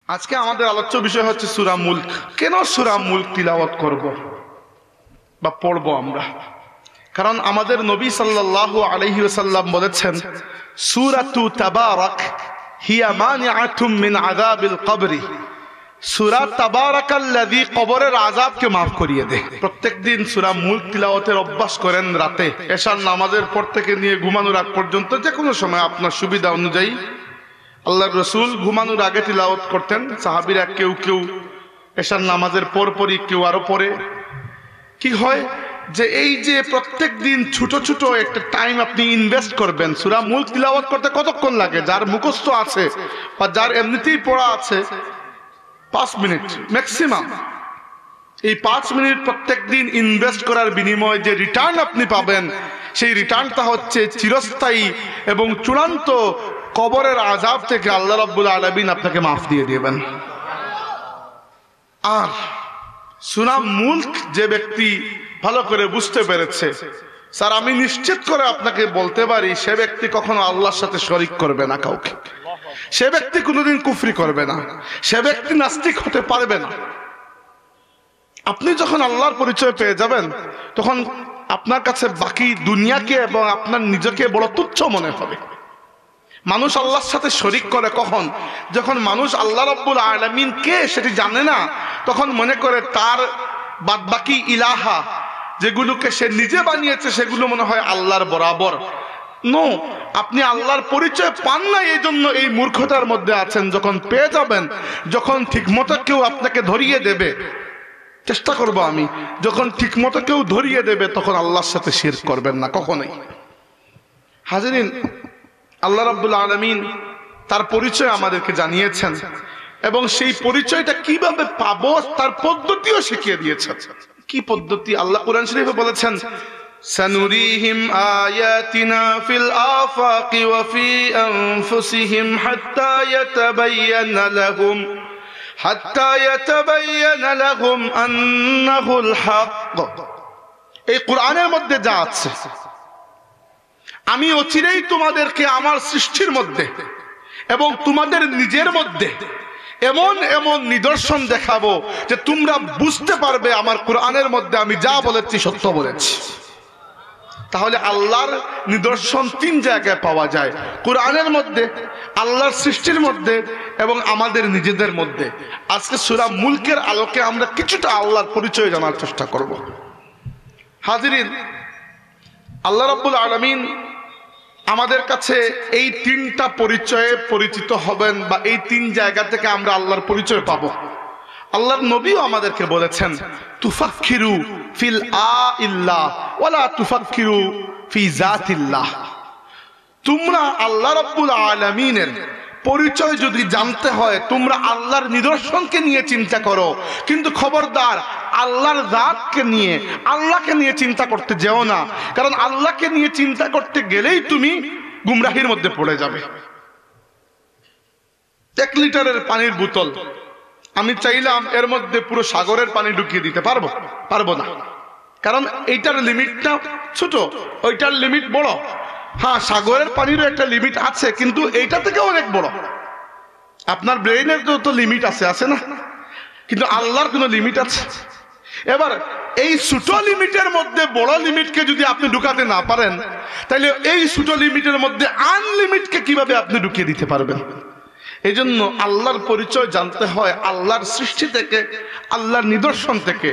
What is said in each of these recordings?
আজকে আমাদের আলোচ্য বিষয় হচ্ছে সূরা মুলক। কেন সূরা মুলক তিলাওয়াত করব বা পড়ব আমরা? কারণ আমাদের নবী সাল্লাল্লাহু আলাইহি ওয়াসাল্লাম বলেছেন, সূরাতু তাবারাক হিয়া মানিআতুম মিন আযাবিল কবরি। সূরা তাবারাকাল্লাযী কবরের আযাবকে maaf করিয়ে দেয়। প্রত্যেকদিন সূরা মুলক তিলাওয়াতের অভ্যাস করেন। রাতে এশার নামাজের পর থেকে নিয়ে ঘুমানোর আগ পর্যন্ত যে কোনো সময় আপনার সুবিধা অনুযায়ী। আল্লাহর রাসূল ঘুমানোর আগে তিলাওয়াত করতেন, সাহাবীরা কেউ কেউ এশার নামাজের পরপরই, কেউ আরো পরে। কি হয় যে এই যে প্রত্যেক দিন ছোট ছোট একটা টাইম আপনি ইনভেস্ট করবেন। সূরা মুলক তিলাওয়াত করতে কতক্ষণ লাগে? যার মুখস্থ আছে বা যার এমনিতেই পড়া আছে 5 মিনিট ম্যাক্সিমাম। এই 5 মিনিট প্রত্যেক দিন ইনভেস্ট করার বিনিময়ে যে রিটার্ন আপনি পাবেন, সেই রিটার্নটা হচ্ছে চিরস্থায়ী এবং চূড়ান্ত কবরের আযাব থেকে আল্লাহ রাব্বুল আলামিন আপনাকে মাফ দিয়ে দিবেন। আর সূরা মুলক যে ব্যক্তি ভালো করে বুঝতে পেরেছে, স্যার আমি নিশ্চিত করে আপনাকে বলতে পারি, সে ব্যক্তি কখনো আল্লাহর সাথে শরীক করবে না কাউকে। সে ব্যক্তি কোনোদিন কুফরি করবে না। সে ব্যক্তি নাস্তিক হতে পারবে না। আপনি যখন আল্লাহর পরিচয় পেয়ে যাবেন, তখন আপনার কাছে বাকি দুনিয়াকে এবং আপনার নিজেকে বড় তুচ্ছ মনে হবে। মানুষ আল্লাহর সাথে শরীক করে কখন? যখন মানুষ আল্লাহ রাব্বুল আলামিন কে সেটি জানে না, তখন মনে করে তার বাদবাকি ইলাহা যেগুলোকে সে নিজে বানিয়েছে সেগুলো মনে হয় আল্লাহর বরাবর। নো, আপনি আল্লাহর পরিচয় পান না, এই জন্য এই মূর্খতার মধ্যে আছেন। যখন পেয়ে যাবেন, যখন ঠিকমতো কেউ আপনাকে ধরিয়ে দেবে, চেষ্টা করব আমি, যখন ঠিকমতো কেউ ধরিয়ে দেবে তখন আল্লাহর সাথে শিরক করবেন না কখনোই। হাজিরিন, আল্লাহ রাব্বুল আলামিন তার পরিচয় আমাদেরকে জানিয়েছেন এবং সেই পরিচয়টা কিভাবে পাবো তার পদ্ধতিও শিখিয়ে দিয়েছেন। কি পদ্ধতি? আল্লাহ কোরআন শরীফে বলেছেন, সানুরিহিম আয়াতিনা ফিল আফাকি ওয়া ফি আনফুসিহিম হাত্তা ইয়াতাবায়ানা লাহুম আন্নাহুল হক। এই কোরআনের মধ্যে যা আছে, আমি অচিরেই তোমাদেরকে আমার সৃষ্টির মধ্যে এবং তোমাদের নিজের মধ্যে এমন এমন নিদর্শন দেখাবো যে তোমরা বুঝতে পারবে আমার কোরআনের মধ্যে আমি যা বলেছি সত্য বলেছি। তাহলে আল্লাহর নিদর্শন 3 জায়গায় পাওয়া যায়, কোরআনের মধ্যে, আল্লাহর সৃষ্টির মধ্যে এবং আমাদের নিজেদের মধ্যে। আজকে সূরা মুলকের আলোকে আমরা কিছুটা আল্লাহর পরিচয় জানার চেষ্টা করব। হাজিরিন, আল্লাহ রাব্বুল আলামিন আমাদের কাছে এই 3টা পরিচয়ে পরিচিত হবেন, বা এই 3 জায়গা থেকে আমরা আল্লাহর পরিচয় পাবো। আল্লাহর নবীও আমাদেরকে বলেছেন, তুফাক্কিরু ফিল আইল্লাহ ওয়ালা তুফাক্কিরু ফি জাতিল্লাহ। তোমরা আল্লাহ রাব্বুল আলামিনের পরিচয় যদি জানতে হয়, তোমরা আল্লাহর নিদর্শনকে নিয়ে চিন্তা করো, কিন্তু খবরদার আল্লাহর জাতকে নিয়ে, আল্লাহকে নিয়ে চিন্তা করতে যেও না। কারণ আল্লাহকে নিয়ে চিন্তা করতে গেলেই তুমি গুমরাহির মধ্যে পড়ে যাবে। 1 লিটারের পানির বোতল আমি চাইলাম এর মধ্যে পুরো সাগরের পানি ঢুকিয়ে দিতে পারবো না। কারণ এইটার লিমিটটা ছোট, ওইটার লিমিট বড়। হ্যাঁ, সাগরের পানিরও একটা লিমিট আছে, কিন্তু এইটা থেকে অনেক বড়। আপনার ব্রেইনের তো লিমিট আছে না? কিন্তু আল্লাহর কোনো লিমিট আছে? এবার এই ছোট লিমিটের মধ্যে বড় লিমিটকে যদি আপনি ঢুকাতে না পারেন, তাহলে এই ছোট লিমিটের মধ্যে আনলিমিটকে কিভাবে আপনি ঢুকিয়ে দিতে পারবেন? এই জন্য আল্লাহর পরিচয় জানতে হয় আল্লাহর সৃষ্টি থেকে, আল্লাহর নিদর্শন থেকে।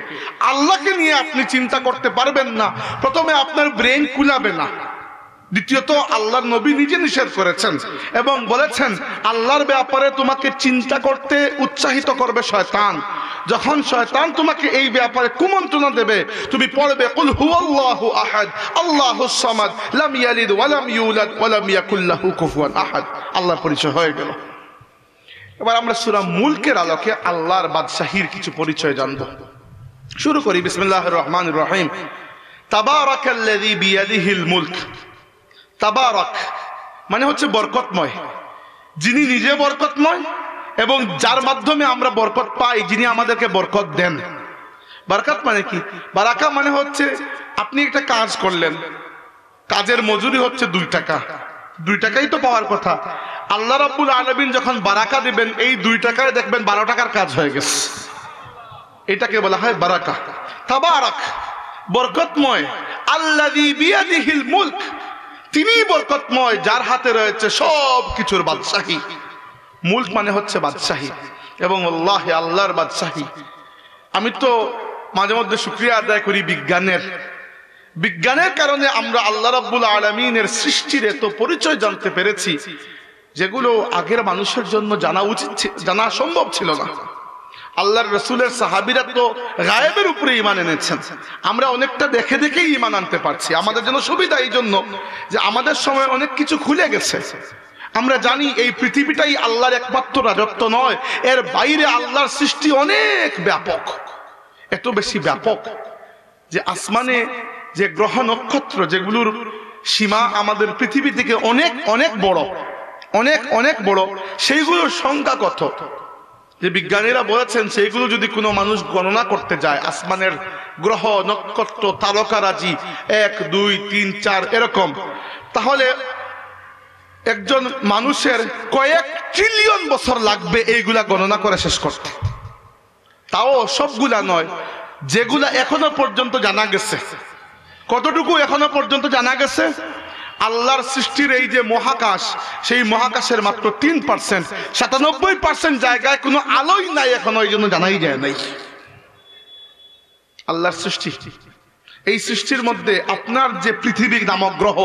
আল্লাহকে নিয়ে আপনি চিন্তা করতে পারবেন না, প্রথমে আপনার ব্রেন কুলাবে না। দ্বিতীয়ত আল্লাহর নবী নিজে নিষেধ করেছেন এবং বলেছেন, আল্লাহর ব্যাপারে তোমাকে চিন্তা করতে উৎসাহিত করবে শয়তান। যখন শয়তান তোমাকে এই ব্যাপারে কুমন্ত্রণা দেবে, তুমি পড়বে কুল হুয়াল্লাহু আহাদ আল্লাহুস সামাদ লাম ইয়ালিদ ওয়া লাম ইউলাদ ওয়া লাম ইয়াকুল লাহু কুফুয়ান আহাদ। আল্লাহর পরিচয় হয়ে গেল। এবার আমরা সূরা মুলকের আলোকে আল্লাহর বাদশাহীর কিছু পরিচয় জানব। শুরু করি, বিসমিল্লাহির রহমানির রহিম। তাবারাকাল্লাযী বিয়াদিহিল মুলক। তাবারাক মানে হচ্ছে বরকতময়, যিনি নিজে বরকতময় এবং যার মাধ্যমে আমরা বরকত পাই, যিনি আমাদেরকে বরকত দেন। বরকত মানে কি? বারাকা মানে হচ্ছে আপনি একটা কাজ করলেন, কাজের মজুরি হচ্ছে 2 টাকা, 2 টাকাই তো পাওয়ার কথা। আল্লাহ রাব্বুল আলামিন যখন বারাকা দিবেন, এই 2 টাকায় দেখবেন 12 টাকার কাজ হয়ে গেছে। এটাকে বলা হয় বারাকা। তাবারাক, বরকতময়। আল্লাযী বিয়াদিহিল মুলক, তিনি বরকতময় যার হাতে রয়েছে সব কিছুর বাদশাহী। মুলক মানে হচ্ছে বাদশাহী, এবং আল্লাহ, আল্লাহর বাদশাহী। আমি তো মাঝে মধ্যে শুকরিয়া আদায় করি বিজ্ঞানের কারণে আমরা আল্লাহ রাব্বুল আলামিনের সৃষ্টির এত পরিচয় জানতে পেরেছি, যেগুলো আগের মানুষের জন্য জানা সম্ভব ছিল না। আল্লাহর রাসূলের সাহাবীরা তো গায়েবের উপরে ঈমান এনেছেন, আমরা অনেকটা দেখে দেখেই ঈমান আনতে পারছি। আমাদের জন্য সুবিধা এই জন্য যে আমাদের সময় অনেক কিছু খুলে গেছে। আমরা জানি এই পৃথিবীটাই আল্লাহর একমাত্র রাজত্ব নয়, এর বাইরে আল্লাহর সৃষ্টি অনেক ব্যাপক, এত বেশি ব্যাপক যে আসমানে যে গ্রহ নক্ষত্র, যেগুলোর সীমা আমাদের পৃথিবী থেকে অনেক অনেক বড়, অনেক অনেক বড়, সেইগুলোর সংখ্যা কত যে বিজ্ঞানীরা বলেছেন, সেইগুলো যদি কোনো মানুষ গণনা করতে যায়, আসমানের গ্রহ নক্ষত্র তারকারাজি 1 2 3 4 এরকম, তাহলে একজন মানুষের কয়েক ট্রিলিয়ন বছর লাগবে এইগুলা গণনা করে শেষ করতে। তাও সবগুলা নয়, যেগুলা এখনো পর্যন্ত জানা গেছে। কতটুকু এখনো পর্যন্ত জানা গেছে? আল্লাহর সৃষ্টির এই যে মহাকাশ, সেই মহাকাশের মাত্র 3%, 97% জায়গায় কোনো আলোই নাই এখনো, এই জন্য জানাই যায় নাই। আল্লাহর সৃষ্টি, এই সৃষ্টির মধ্যে আপনার যে পৃথিবী নামক গ্রহ,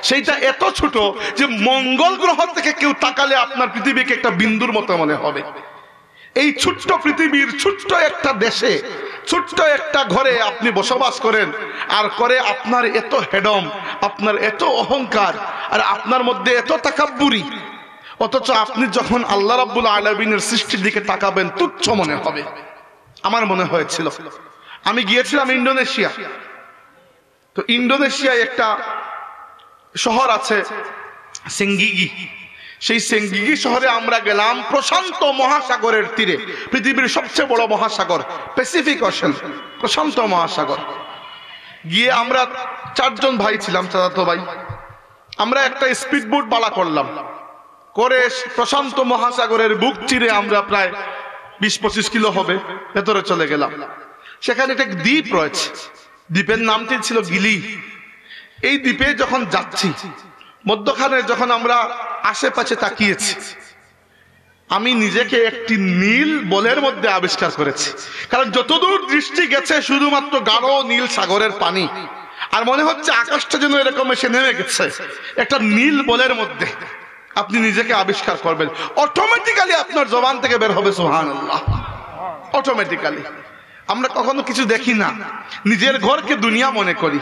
সেইটা এত ছোট যে মঙ্গল গ্রহ থেকে কেউ তাকালে আপনার পৃথিবীকে একটা বিন্দুর মতো মনে হবে। এই ছোট্ট পৃথিবীর ছোট্ট একটা দেশে, ছোট্ট একটা ঘরে আপনি বসবাস করেন, আর করে আপনার এত হেডম, আপনার এত অহংকার, আর আপনার মধ্যে এত তাকাব্বুরি, অথচ আপনি যখন আল্লাহ রাব্বুল আলামিনের সৃষ্টির দিকে তাকাবেন তুচ্ছ মনে হবে। আমার মনে হয়েছিল, আমি গিয়েছিলাম ইন্দোনেশিয়া। তো ইন্দোনেশিয়ায় একটা শহর আছে সেঙ্গিগি। সেই সেঙ্গিগি শহরে আমরা গেলাম প্রশান্ত মহাসাগরের তীরে, পৃথিবীর সবচেয়ে বড় মহাসাগর প্যাসিফিক ওশেন, প্রশান্ত মহাসাগর। গিয়ে আমরা 4 জন ভাই ছিলাম, চাচাতো ভাই। আমরা একটা স্পিড বোট বালা করলাম, করে প্রশান্ত মহাসাগরের বুক চিরে আমরা প্রায় 20-25 কিলো হবে ভেতরে চলে গেলাম। সেখানে একটা দ্বীপ রয়েছে, দ্বীপের নামটি ছিল গিলি। এই দ্বীপে যখন যাচ্ছি, মধ্যখানে যখন আমরা আশেপাশে তাকিয়েছি, আমি নিজেকে একটি নীল বলের মধ্যে আবিষ্কার করেছি। কারণ যতদূর দৃষ্টি গেছে শুধুমাত্র গাঢ় নীল সাগরের পানি, আর মনে হচ্ছে আকাশটা যেন এরকম এসে নেমে গেছে একটা নীল বলের মধ্যে। আপনি নিজেকে আবিষ্কার করবেন, অটোমেটিক্যালি আপনার জবান থেকে বের হবে সুবহানাল্লাহ, অটোমেটিক্যালি। আমরা কখনো কিছু দেখি না, নিজের ঘরকে দুনিয়া মনে করি,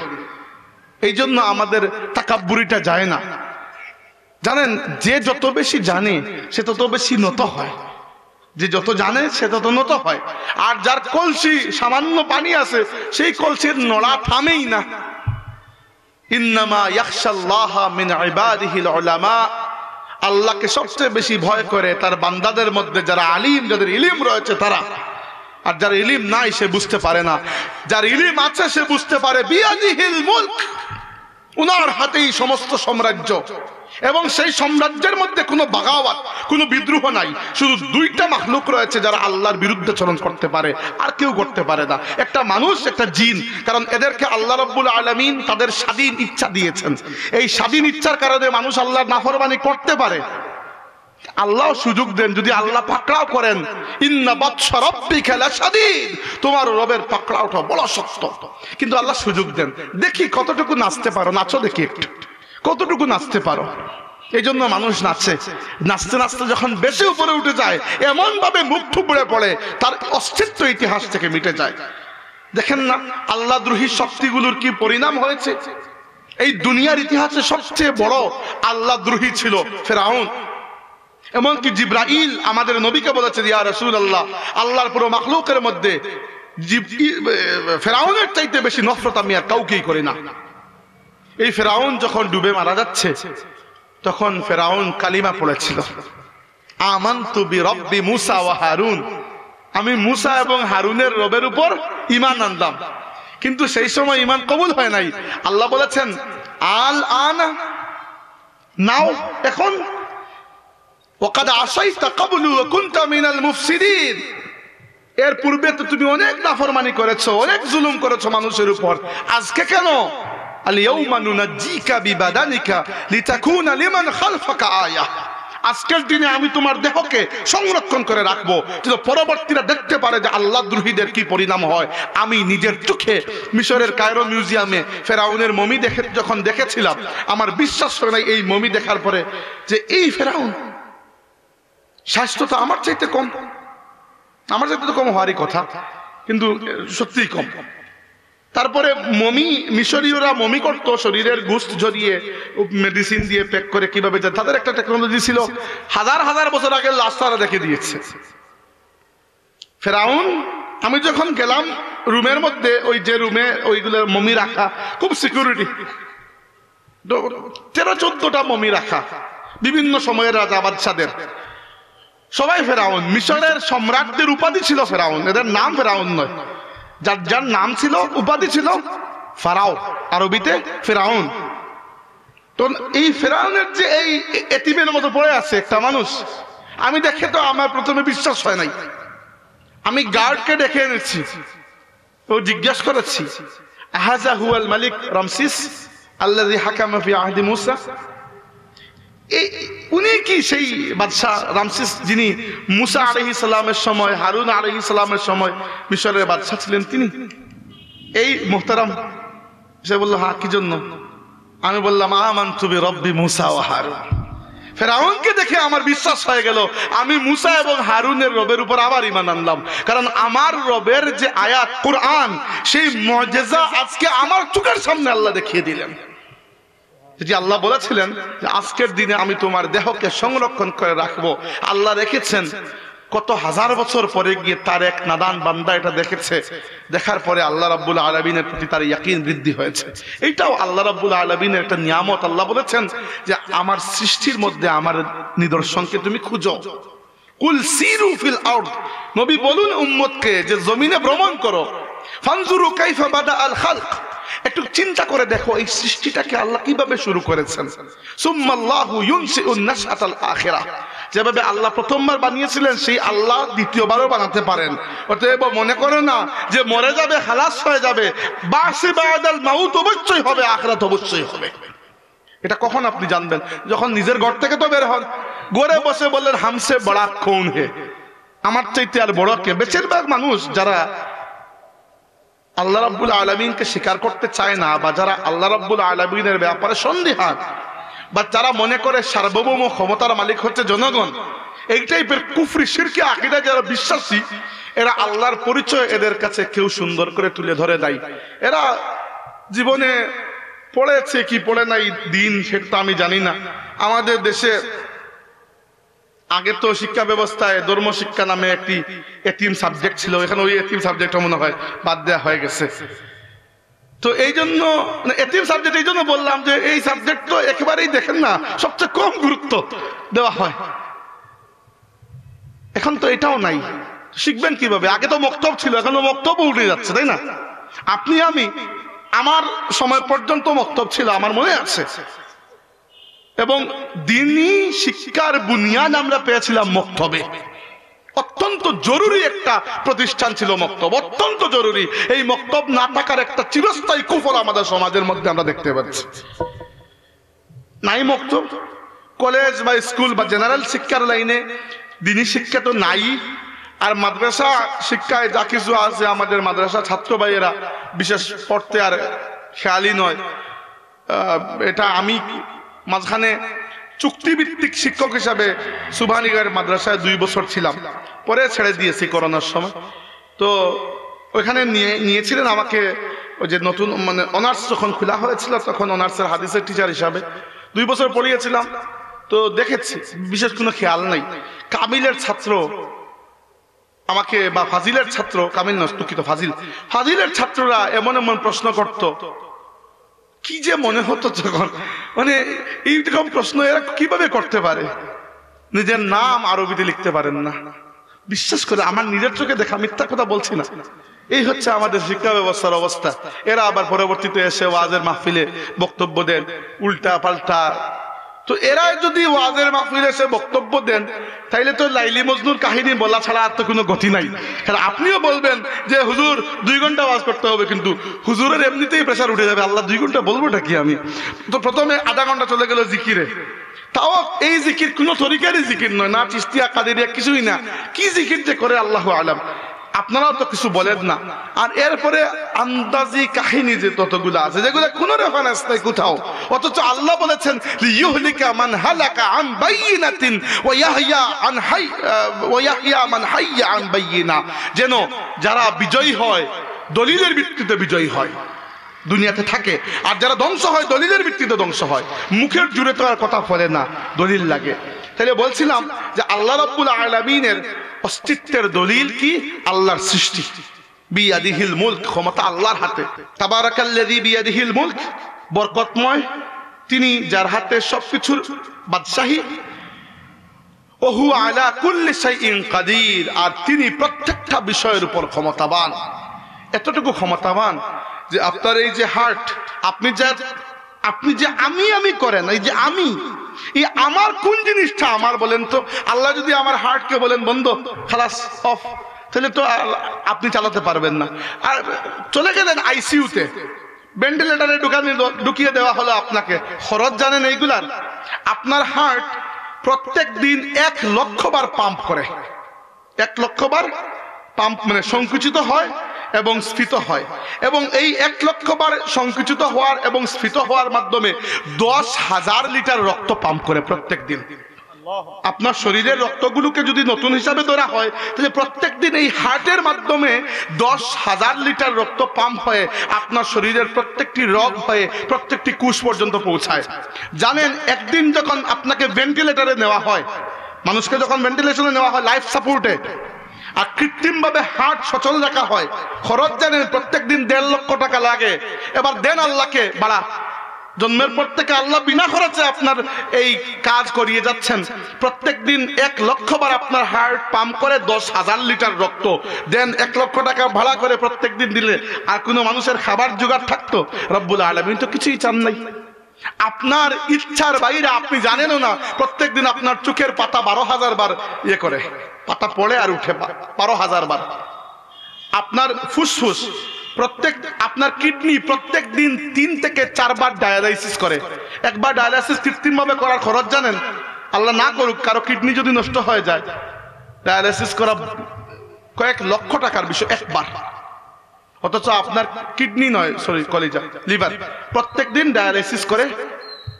এই জন্য আমাদের তাকাব্বুরিটা যায় না। জানেন, যে যত বেশি জানে সে তত বেশি নত হয়, যে যত জানে সে তত নত হয়। আর যার কলসি সামান্য পানি আছে, সেই কলসির নড়া থামেই না। ইন্নামা ইয়াখশাল্লাহা মিন ইবাদিহিল উলামা, আল্লাহকে সবচেয়ে বেশি ভয় করে তার বান্দাদের মধ্যে যারা আলিম, যাদের ইলম রয়েছে তারা। আর যার ইলম নাই সে বুঝতে পারে না, যার ইলম আছে সে বুঝতে পারে। বিয়াদিহিল মুলক, উনার হাতেই সমস্ত সাম্রাজ্য, এবং সেই সাম্রাজ্যের মধ্যে কোনো বাগাওয়াত, কোনো বিদ্রোহ নাই। শুধু 2টা মাখলুক রয়েছে যারা আল্লাহর বিরুদ্ধে চরণ করতে পারে, আর কেউ করতে পারে না। একটা মানুষ, একটা জিন। কারণ এদেরকে আল্লাহ রাব্বুল আলামিন তাদের স্বাধীন ইচ্ছা দিয়েছেন। এই স্বাধীন ইচ্ছার কারণে মানুষ আল্লাহর নাফরমানি করতে পারে। আল্লাহ সুযোগ দেন, যদি আল্লাহ পাকড়াও করেন, ইন্না বাতশা রাব্বিকা লাশাদীদ, তোমার রবের পাকড়াওটা বড় শক্ত। কিন্তু আল্লাহ সুযোগ দেন, দেখি কতটুকু নাচতে পারো, নাচো দেখি একটু, কতটুকু নাচতে পারো। এই জন্য মানুষ নাচে, নাচতে নাচতে যখন বেশি উপরে উঠে যায়, এমন ভাবে মুখ থুবড়ে পড়ে তার অস্তিত্ব ইতিহাস থেকে মিটে যায়। দেখেন না আল্লাহ দ্রোহী শক্তিগুলোর কি পরিণাম হয়েছে। এই দুনিয়ার ইতিহাসে সবচেয়ে বড় আল্লাহ দ্রোহী ছিল ফেরাউন। এমনকি জিব্রাইল আমাদের নবীকে বলেছে, ইয়া রাসূলুল্লাহ, আল্লাহর পুরো মাখলুকের মধ্যে ফেরাউনের চাইতে বেশি নফরত আমি আর কাউকেই করি না। এই ফেরাউন যখন ডুবে মারা যাচ্ছে, তখন ফেরাউন কালিমা পড়েছিল, আমানতু বিরব্বি মুসা ওয়া হারুন, আমি মুসা এবং হারুনের রবের উপর ঈমান আনলাম। কিন্তু সেই সময় ঈমান কবুল হয় নাই। আল্লাহ বলেছেন, আল আনা নাও এখন ওয়াকাদ আসাইতা ক্বাবলু ওয়া কুনতা মিনাল মুফসিদিন, এর পূর্বে তো তুমি অনেক নাফরমানি করেছো, অনেক জুলুম করেছো মানুষের উপর, আজকে কেন? আল ইয়াউমা নুনাজ্জিকা বিবাদানিকা লিতাকুনা লিমান খালফাকা আয়া, আজকের দিনে আমি তোমার দেহকে সংরক্ষণ করে রাখবো যেন পরবর্তীরা দেখতে পারে যে আল্লাহ দ্রোহীদের কি পরিণাম হয়। আমি নিজের চোখে মিশরের কায়রো মিউজিয়ামে ফেরাউনের মমি যখন দেখেছিলাম, আমার বিশ্বাস হয় নাই এই মমি দেখার পরে যে এই ফেরাউন স্বাস্থ্য তো আমার চাইতে কম, আমার চাইতে তো কম হওয়ারই কথা, কিন্তু সত্যিই কম। তারপরে মমি, মিশরীয়রা মমি করতো শরীরের গোশত জড়িয়ে মেডিসিন দিয়ে প্যাক করে, কিভাবে তাদের একটা টেকনোলজি ছিল, হাজার হাজার বছর আগে লাশ তারা দেখে দিয়েছে। ফেরাউন, আমি যখন গেলাম রুমের মধ্যে, ওই যে রুমে ওইগুলোর মমি রাখা, খুব সিকিউরিটি, 13-14টা মমি রাখা, বিভিন্ন সময়ের রাজা বাদশাদের, সবাই ফেরাউন। মিশরের সম্রাটদের উপাধি ছিল ফেরাউন, এদের নাম ফেরাউন নয়, যার যার নাম ছিল, উপাধি ছিল ফারাও, আরবিতে ফেরাউন। তো এই ফেরাউনের যে এই এতিমের মতো পড়ে আছে একটা মানুষ, আমি দেখে তো আমার প্রথমে বিশ্বাস হয় নাই। আমি গার্ডকে ডেকে এনেছি, ও জিজ্ঞাসা করেছি, আহাজা হুয়াল মালিক রামসিস আল্লাযী হাকামা ফি আহদি মূসা, উনি কি সেই বাদশাহ রামসিস যিনি মুসা আলাইহিস সালামের সময়, হারুন আলাইহিস সালামের সময় মিশরের বাদশাহ ছিলেন তিনি? এই মুহতারাম সে বলল, হ্যাঁ, কি জন্য? আমি বললাম, আমানতু বিরব্বি মুসা ওয়া হারুন। ফেরাউনকে দেখে আমার বিশ্বাস হয়ে গেল, আমি মুসা এবং হারুনের রবের উপর আবার ঈমান আনলাম, কারণ আমার রবের যে আয়াত কুরআন, সেই মুজিজা আজকে আমার চোখের সামনে আল্লাহ দেখিয়ে দিলেন। যে আল্লাহ বলেছিলেন যে আজকের দিনে আমি তোমার দেহকে সংরক্ষণ করে রাখবো, আল্লাহ রেখেছেন। কত হাজার বছর পরে গিয়ে তার এক নাদান বান্দা এটা দেখেছে, দেখার পরে আল্লাহ রাব্বুল আলামিনের প্রতি তার ইয়াকিন বৃদ্ধি হয়েছে। এইটাও আল্লাহ রাব্বুল আলামিনের একটা নিয়ামত। আল্লাহ বলেছেন যে আমার সৃষ্টির মধ্যে আমার নিদর্শনকে তুমি খুঁজো। কুল সিরু ফিল আরদ, নবী বলুন উম্মতকে যে জমিনে ভ্রমণ করো, ফানজুরু কাইফা বাদা আল খালক, একটু চিন্তা করে দেখো এই সৃষ্টিটাকে আল্লাহ কিভাবে শুরু করেছেন। সুম্মাল্লাহু ইউনশিউন নাশআতাল আখিরাহ, যেভাবে আল্লাহ প্রথমবার বানিয়েছিলেন সেই আল্লাহ দ্বিতীয়বারও বানাতে পারেন। অতএব মনে করো না যে মরে যাবে, খালাস হয়ে যাবে, বাসি বাদাল মাউত অবশ্যই হবে, আখিরাত অবশ্যই হবে। এটা কখন আপনি জানবেন? যখন নিজের ঘর থেকে তো বের হন, ঘরে বসে বললেন হামসে বড়া কৌন হে, আমার চাইতে আর বড় কে? বেশিরভাগ মানুষ যারা আল্লাহ রাব্বুল আলামিনকে স্বীকার করতে চায় না, বা যারা আল্লাহ রাব্বুল আলামিনের ব্যাপারে সন্দিহান, বা যারা মনে করে সার্বভৌম ক্ষমতার মালিক হচ্ছে জনগণ, এই টাইপের কুফরি শিরকি আকীদা যারা বিশ্বাসী, এরা আল্লাহর পরিচয় এদের কাছে কেউ সুন্দর করে তুলে ধরে দেয়। এরা জীবনে পড়েছে কি পড়ে নাই দিন, সেটা আমি জানি না। আমাদের দেশে আগে তো শিক্ষা ব্যবস্থায় ধর্ম শিক্ষা নামে একটি এতিম সাবজেক্ট ছিল, এখানে ওই এতিম সাবজেক্টটা মনে হয় বাদ দেওয়া হয়ে গেছে। তো এই জন্য এতিম সাবজেক্ট এই জন্য বললাম যে এই সাবজেক্ট তো একেবারেই দেখেন না, সবচেয়ে কম গুরুত্ব দেওয়া হয়। এখন তো এটাও নাই, শিখবেন কিভাবে? আগে তো মক্তব ছিল, এখন তো মক্তব উঠে যাচ্ছে, তাই না? আপনি আমি, আমার সময় পর্যন্ত মক্তব ছিল, আমার মনে আছে। এবং দ্বীনি শিক্ষার বুনিয়াদ আমরা পেয়েছিলাম মক্তবে। অত্যন্ত জরুরি একটা প্রতিষ্ঠান ছিল মক্তব, অত্যন্ত জরুরি। এই মক্তব না থাকার একটা চিরস্থায়ী কুফল আমাদের সমাজের মধ্যে আমরা দেখতে পাচ্ছি। নাই মক্তব, কলেজ বা স্কুল বা জেনারেল শিক্ষার লাইনে দ্বীনি শিক্ষা তো নাই। আর মাদ্রাসা শিক্ষায় যা কিছু আছে, আমাদের মাদ্রাসা ছাত্র ভাইয়েরা বিশেষ পড়তে আর খেয়ালই নয়। এটা আমি মাঝখানে চুক্তিভিত্তিক শিক্ষক হিসাবে সুবহানীগড় মাদ্রাসায় 2 বছর ছিলাম, পরে ছেড়ে দিয়েছি করোনার সময়। তো ওইখানে নিয়েছিলেন আমাকে, ওই যে নতুন মানে অনার্স যখন খোলা হয়েছিল, তখন অনার্সের হাদিসের টিচার হিসাবে 2 বছর পড়িয়েছিলাম। তো দেখেছি বিশেষ কোনো খেয়াল নাই। কামিলের ছাত্র আমাকে, বা ফাজিলের ছাত্র, কামিল নয় দুঃখিত, ফাজিলের ছাত্ররা এমন এমন প্রশ্ন করত, কি যে মনে হতো যখন, মানে এইরকম প্রশ্ন এরা কিভাবে করতে পারে? নিজের নাম আরবিতে লিখতে পারেন না। বিশ্বাস করে আমার নিজের চোখে দেখা, মিথ্যা কথা বলছি না। এই হচ্ছে আমাদের শিক্ষা ব্যবস্থার অবস্থা। এরা আবার পরবর্তীতে এসে ওয়াজের মাহফিলে বক্তব্য দেন উল্টা পাল্টা তো এরা যদি ওয়াজের মাহফিলে এসে বক্তব্য দেন তাইলে তো লাইলি মজনুর কাহিনী বলা ছাড়া আর তো কোনো গতি নাই। কারণ আপনিও বলবেন যে হুজুর 2 ঘন্টা ওয়াজ করতে হবে, কিন্তু হুজুরের এমনিতেই প্রেশার উঠে যাবে, আল্লাহ 2 ঘন্টা বলবোটা কি আমি। তো প্রথমে আধা ঘন্টা চলে গেল জিকিরে, তাও এই জিকির কোনো তরিকারই জিকির নয়, না চিশতিয়া কাদেরিয়া, কিছুই না। কি জিকির যে করে আল্লাহু আলাম, আপনারাও তো কিছু বলেন না। আর এরপরে আন্দাজি কাহিনী যে ততগুলো আছে যেগুলো কোনো রেফারেন্স নাই কোথাও, অথচ আল্লাহ বলেছেন লিইউহলিকা মান হালাকা আন বাইয়িনাতিন ওয়া ইয়াহইয়া মান হাইয়া আন বাইয়িনা, যেন যারা বিজয়ী হয় দলিলের ভিত্তিতে বিজয়ী হয়, দুনিয়াতে থাকে, আর যারা ধ্বংস হয় দলিলের ভিত্তিতে ধ্বংস হয়। মুখের জুড়ে তো আর কথা ফলে না, দলিল লাগে। তাহলে বলছিলাম যে আল্লাহ রাব্বুল আলামিনের অস্তিত্বের দলিল কি? আল্লাহর সৃষ্টি। বিয়াদিহিল মুলক, ক্ষমতা আল্লাহর হাতে। তাবারাকাল্লাযী বিয়াদিহিল মুলক, বরকতময় তিনি যার হাতে সবকিছুর বাদশাহী। ওয়া হুয়া আলা কুল্লি শাইইন কাদির, আর তিনি প্রত্যেকটা বিষয়ের উপর ক্ষমতাবান। এতটুকু ক্ষমতাবান যে আপনার এই যে হার্ট, আপনি যে আমি করেন, এই যে এই আমার কোন জিনিসটা আমার বলেন তো? আল্লাহ যদি আমার হার্টকে বলেন বন্ধ, খালাস অফ, তাহলে তো আপনি চালাতে পারবেন না। আর চলে গেলেন আইসিইউতে, ভেন্টিলেটরে ঢুকিয়ে দেওয়া হলো আপনাকে, খরচ জানেন এইগুলার? আপনার হার্ট প্রত্যেক দিন 1 লক্ষ বার পাম্প করে, 1 লক্ষ বার পাম্প, মানে সংকুচিত হয় এবং স্ফীত হয়, এবং এই 1 লক্ষ বার সংকুচিত হওয়ার এবং স্ফীত হওয়ার মাধ্যমে 10,000 লিটার রক্ত পাম্প করে প্রত্যেক দিন। আপনার শরীরের রক্তগুলোকে যদি নতুন হিসাবে ধরা হয়, তাহলে প্রত্যেক দিন এই হার্টের মাধ্যমে 10,000 লিটার রক্ত পাম্প হয়ে আপনার শরীরের প্রত্যেকটি রগ হয়ে প্রত্যেকটি কোষ পর্যন্ত পৌঁছায়। জানেন, একদিন যখন আপনাকে ভেন্টিলেটরে নেওয়া হয়, মানুষকে যখন ভেন্টিলেশনে নেওয়া হয় লাইফ সাপোর্টে, আর কৃত্রিমভাবে হার্ট সচল রাখা হয়, খরচ জানেন প্রত্যেক দিন 1.5 লক্ষ টাকা লাগে। এবার দেন আল্লাহকে বাড়া, জন্মের পর থেকে আল্লাহ বিনা খরচে আপনার এই কাজ করিয়ে যাচ্ছেন। প্রত্যেক দিন 1 লক্ষ বার আপনার হার্ট পাম্প করে 10,000 লিটার রক্ত দেন। 1 লক্ষ টাকা ভাড়া করে প্রত্যেক দিন দিলে আর কোনো মানুষের খাবার জোগাড় থাকতো? রব্বুল আলামিন তো কিছুই চান নাই। আপনার ইচ্ছার বাইরে আপনি জানেনও না, প্রত্যেক দিন আপনার চোখের পাতা 12,000 বার করে, পাতা পড়ে আর উঠে 12,000 বার। আপনার ফুসফুস, আপনার কিডনি প্রত্যেক দিন 3 থেকে 4 বার ডায়ালাইসিস করে। একবার ডায়ালাইসিস কৃত্রিমভাবে করার খরচ জানেন? আল্লাহ না করুক কারো কিডনি যদি নষ্ট হয়ে যায়, ডায়ালাইসিস করা কয়েক লক্ষ টাকার বিষয় একবার। অথচ আপনার কিডনি নয়, সরি কলিজা, লিভার প্রত্যেক দিন ডায়ালাইসিস করে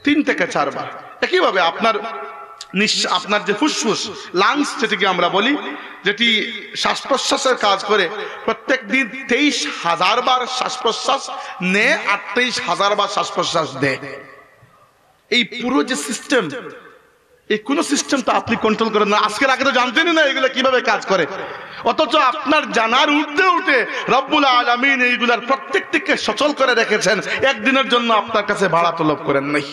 3 থেকে 4 বার। একইভাবে আপনার যে ফুসফুস, লাংস যেটিকে আমরা বলি, যেটি শ্বাস প্রশ্বাসের কাজ করে, প্রত্যেক দিন 23,000 বার শ্বাস প্রশ্বাস নেয় আর 23,000 বার শ্বাস প্রশ্বাস দেয়। এই পুরো যে সিস্টেম, এই কোন সিস্টেম তো আপনি কন্ট্রোল করেন না। আজকের আগে তো জানতেনই না এগুলো কিভাবে কাজ করে, অথচ আপনার জানার ঊর্ধ্বে উঠে রব্বুল আলামিন এইগুলার প্রত্যেকটিকে সচল করে রেখেছেন। একদিনের জন্য আপনার কাছে ভাড়া তলব করেন নাই।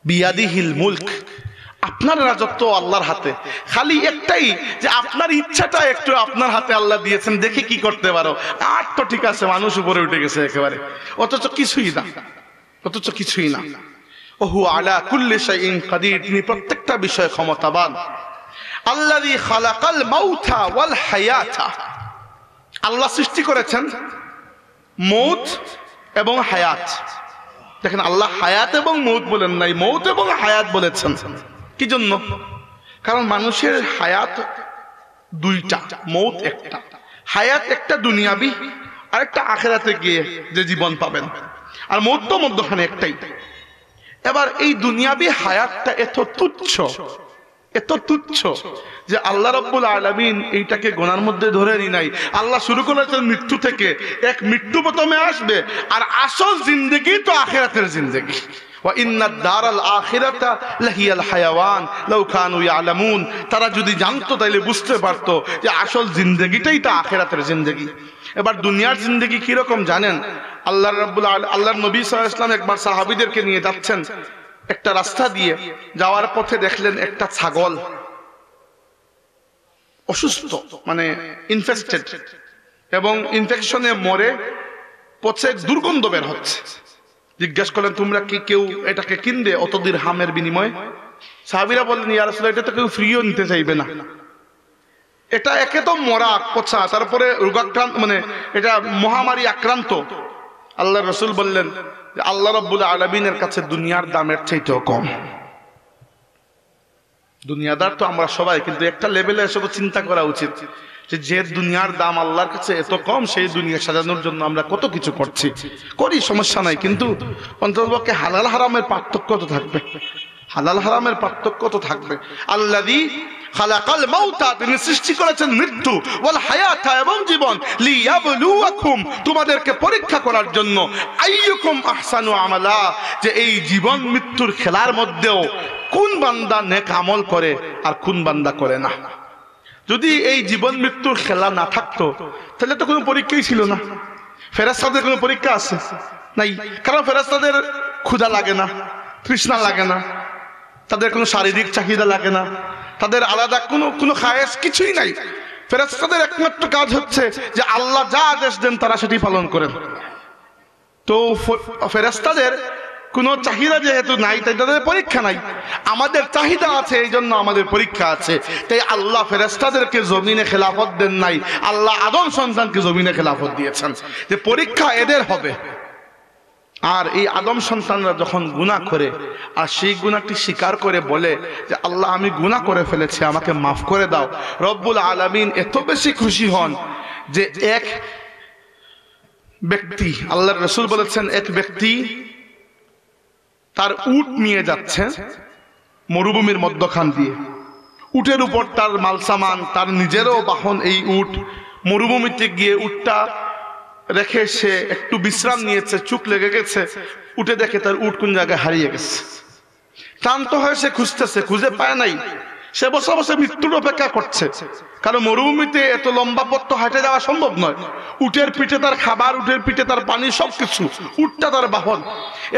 বিয়াদিহিল মুলক, আপনার রাজত্ব আল্লাহর হাতে। খালি একটাই যে আপনার ইচ্ছাটা একটু আপনার হাতে আল্লাহ দিয়েছেন, দেখে কি করতে পারো। আর তো ঠিক আছে, মানুষ উপরে উঠে গেছে একেবারে, অথচ কিছুই না। ওহু আলা কুল্লি শাইইন কাদির, তিনি প্রত্যেকটা বিষয়ে ক্ষমতাবান। আল্লাযী খালাকাল মাউতা ওয়াল হায়াতা, আল্লাহ সৃষ্টি করেছেন মৌত এবং হায়াত। দেখেন, আল্লাহ হায়াত এবং মৌত বলেন নাই, মৌত এবং হায়াত বলেছেন। কি জন্য? কারণ মানুষের হায়াত 2টা, মৌত একটা। হায়াত একটা দুনিয়াবি, আর একটা আখিরাতে গিয়ে যে জীবন পাবেন, আর মৌত তো মধ্যখানে একটাই। এবার এই দুনিয়াবি হায়াতটা এত তুচ্ছ যে আল্লাহ রাব্বুল আলামিন এইটাকে গোনার মধ্যে ধরে নি নাই। আল্লাহ শুরু করেছেন মৃত্যু থেকে। মৃত্যু প্রথমে আসবে, আর আসল জিন্দেগি তো আখিরাতের জিন্দেগি। ওয়া ইন্নাদ দারাল আখিরাতা লাহিয়াল হায়াওয়ান লাউ কানু ইয়ালামুন, তারা যদি জানতো তাইলে বুঝতে পারতো যে আসল জিন্দেগিটাই তো আখিরাতের জিন্দেগি। এবার দুনিয়ার জিন্দেগি কি রকম জানেন? আল্লাহর নবী সাল্লাল্লাহু আলাইহি ওয়াসাল্লাম একবার সাহাবীদেরকে নিয়ে যাচ্ছেন একটা রাস্তা দিয়ে, যাওয়ার পথে দেখলেন একটা ছাগল অসুস্থ, মানে ইনফেস্টেড, এবং ইনফেকশনে মরে পচে দুর্গন্ধ বের হচ্ছে। জিজ্ঞাসা করলেন তোমরা কি কেউ এটাকে কিনবে অত দিরহামের বিনিময়ে? সাহাবীরা বললেন ইয়া রাসূলুল্লাহ এটা তো কেউ ফ্রিও নিতে চাইবে না, এটা একে তো মরা পচা, তারপরে রোগাক্রান্ত, মানে এটা মহামারী আক্রান্ত। আল্লাহ রাসূল বললেন যে আল্লাহ রাব্বুল আলামিনের কাছে দুনিয়ার দামের চাইতেও কম। দুনিয়াদার তো আমরা সবাই, কিন্তু একটা লেভেলে এসব চিন্তা করা উচিত যে দুনিয়ার দাম আল্লাহর কাছে এত কম, সেই দুনিয়া সাজানোর জন্য আমরা কত কিছু করি, সমস্যা নাই, কিন্তু অন্ততপক্ষে হালাল হারামের পার্থক্য তো থাকবে, হালাল হারামের পার্থক্য তো থাকবে। আল্লাযী খালাকাল মাউতা, তিনি সৃষ্টি করেছেন মৃত্যু, ওয়াল হায়াতা, এবং জীবন, লিয়াবলুয়াকুম, তোমাদেরকে পরীক্ষা করার জন্য, আইয়ুকুম আহসানু আমালা, যে এই জীবন মৃত্যুর খেলার মধ্যেও কোন বান্দা নেক আমল করে আর কোন বান্দা করে না। যদি এই জীবন মৃত্যুর খেলা না থাকতো তাহলে তো কোনো পরীক্ষাই ছিল না। ফেরেশতাদের কোনো পরীক্ষা আছে নাই, কারণ ফেরেশতাদের ক্ষুধা লাগে না, তৃষ্ণা লাগে না, তাদের কোনো শারীরিক চাহিদা লাগে না, তাদের আলাদা কোনো খায়েশ কিছুই নাই। ফেরেশতাদের একমাত্র কাজ হচ্ছে যে আল্লাহ যা আদেশ দেন তারা সেটি পালন করেন। তো ফেরেশতাদের কোনো চাহিদা যেহেতু নাই, তাই তাদের পরীক্ষা নাই। আমাদের চাহিদা আছে, এই জন্য আমাদের পরীক্ষা আছে। তাই আল্লাহ ফেরেশতাদেরকে জমিনে খেলাফত দেন নাই, আল্লাহ আদম সন্তানকে জমিনে খেলাফত দিয়েছেন, যে পরীক্ষা এদের হবে। আর এই আদম সন্তানরা যখন গুনাহ করে আর সেই গুনাহটি স্বীকার করে বলে যে আল্লাহ আমি গুনাহ করে ফেলেছি, আমাকে মাফ করে দাও, রব্বুল আলামিন এত বেশি খুশি হন যে এক ব্যক্তি, আল্লাহর রাসূল বলেছেন, এক ব্যক্তি তার উট নিয়ে যাচ্ছে মরুভূমির মধ্যখান দিয়ে, উটের উপর তার মালসামান, তার নিজেরও বাহন এই উট, মরুভূমিতে গিয়ে উটটা রেখে সে একটু বিশ্রাম নিয়েছে, চোখ লেগে গেছে, উঠে দেখে তার উট কোন জায়গায় হারিয়ে গেছে। ক্লান্ত হয়ে সে খুঁজতেছে, খুঁজে পায় নাই, সে বসে বসে মৃত্যুর অপেক্ষা করছে, কারণ মরুভূমিতে এত লম্বা পথ তো হাঁটে যাওয়া সম্ভব নয়। উটের পিঠে তার খাবার, উটের পিঠে তার পানি, সবকিছু, উটটা তার বাহন।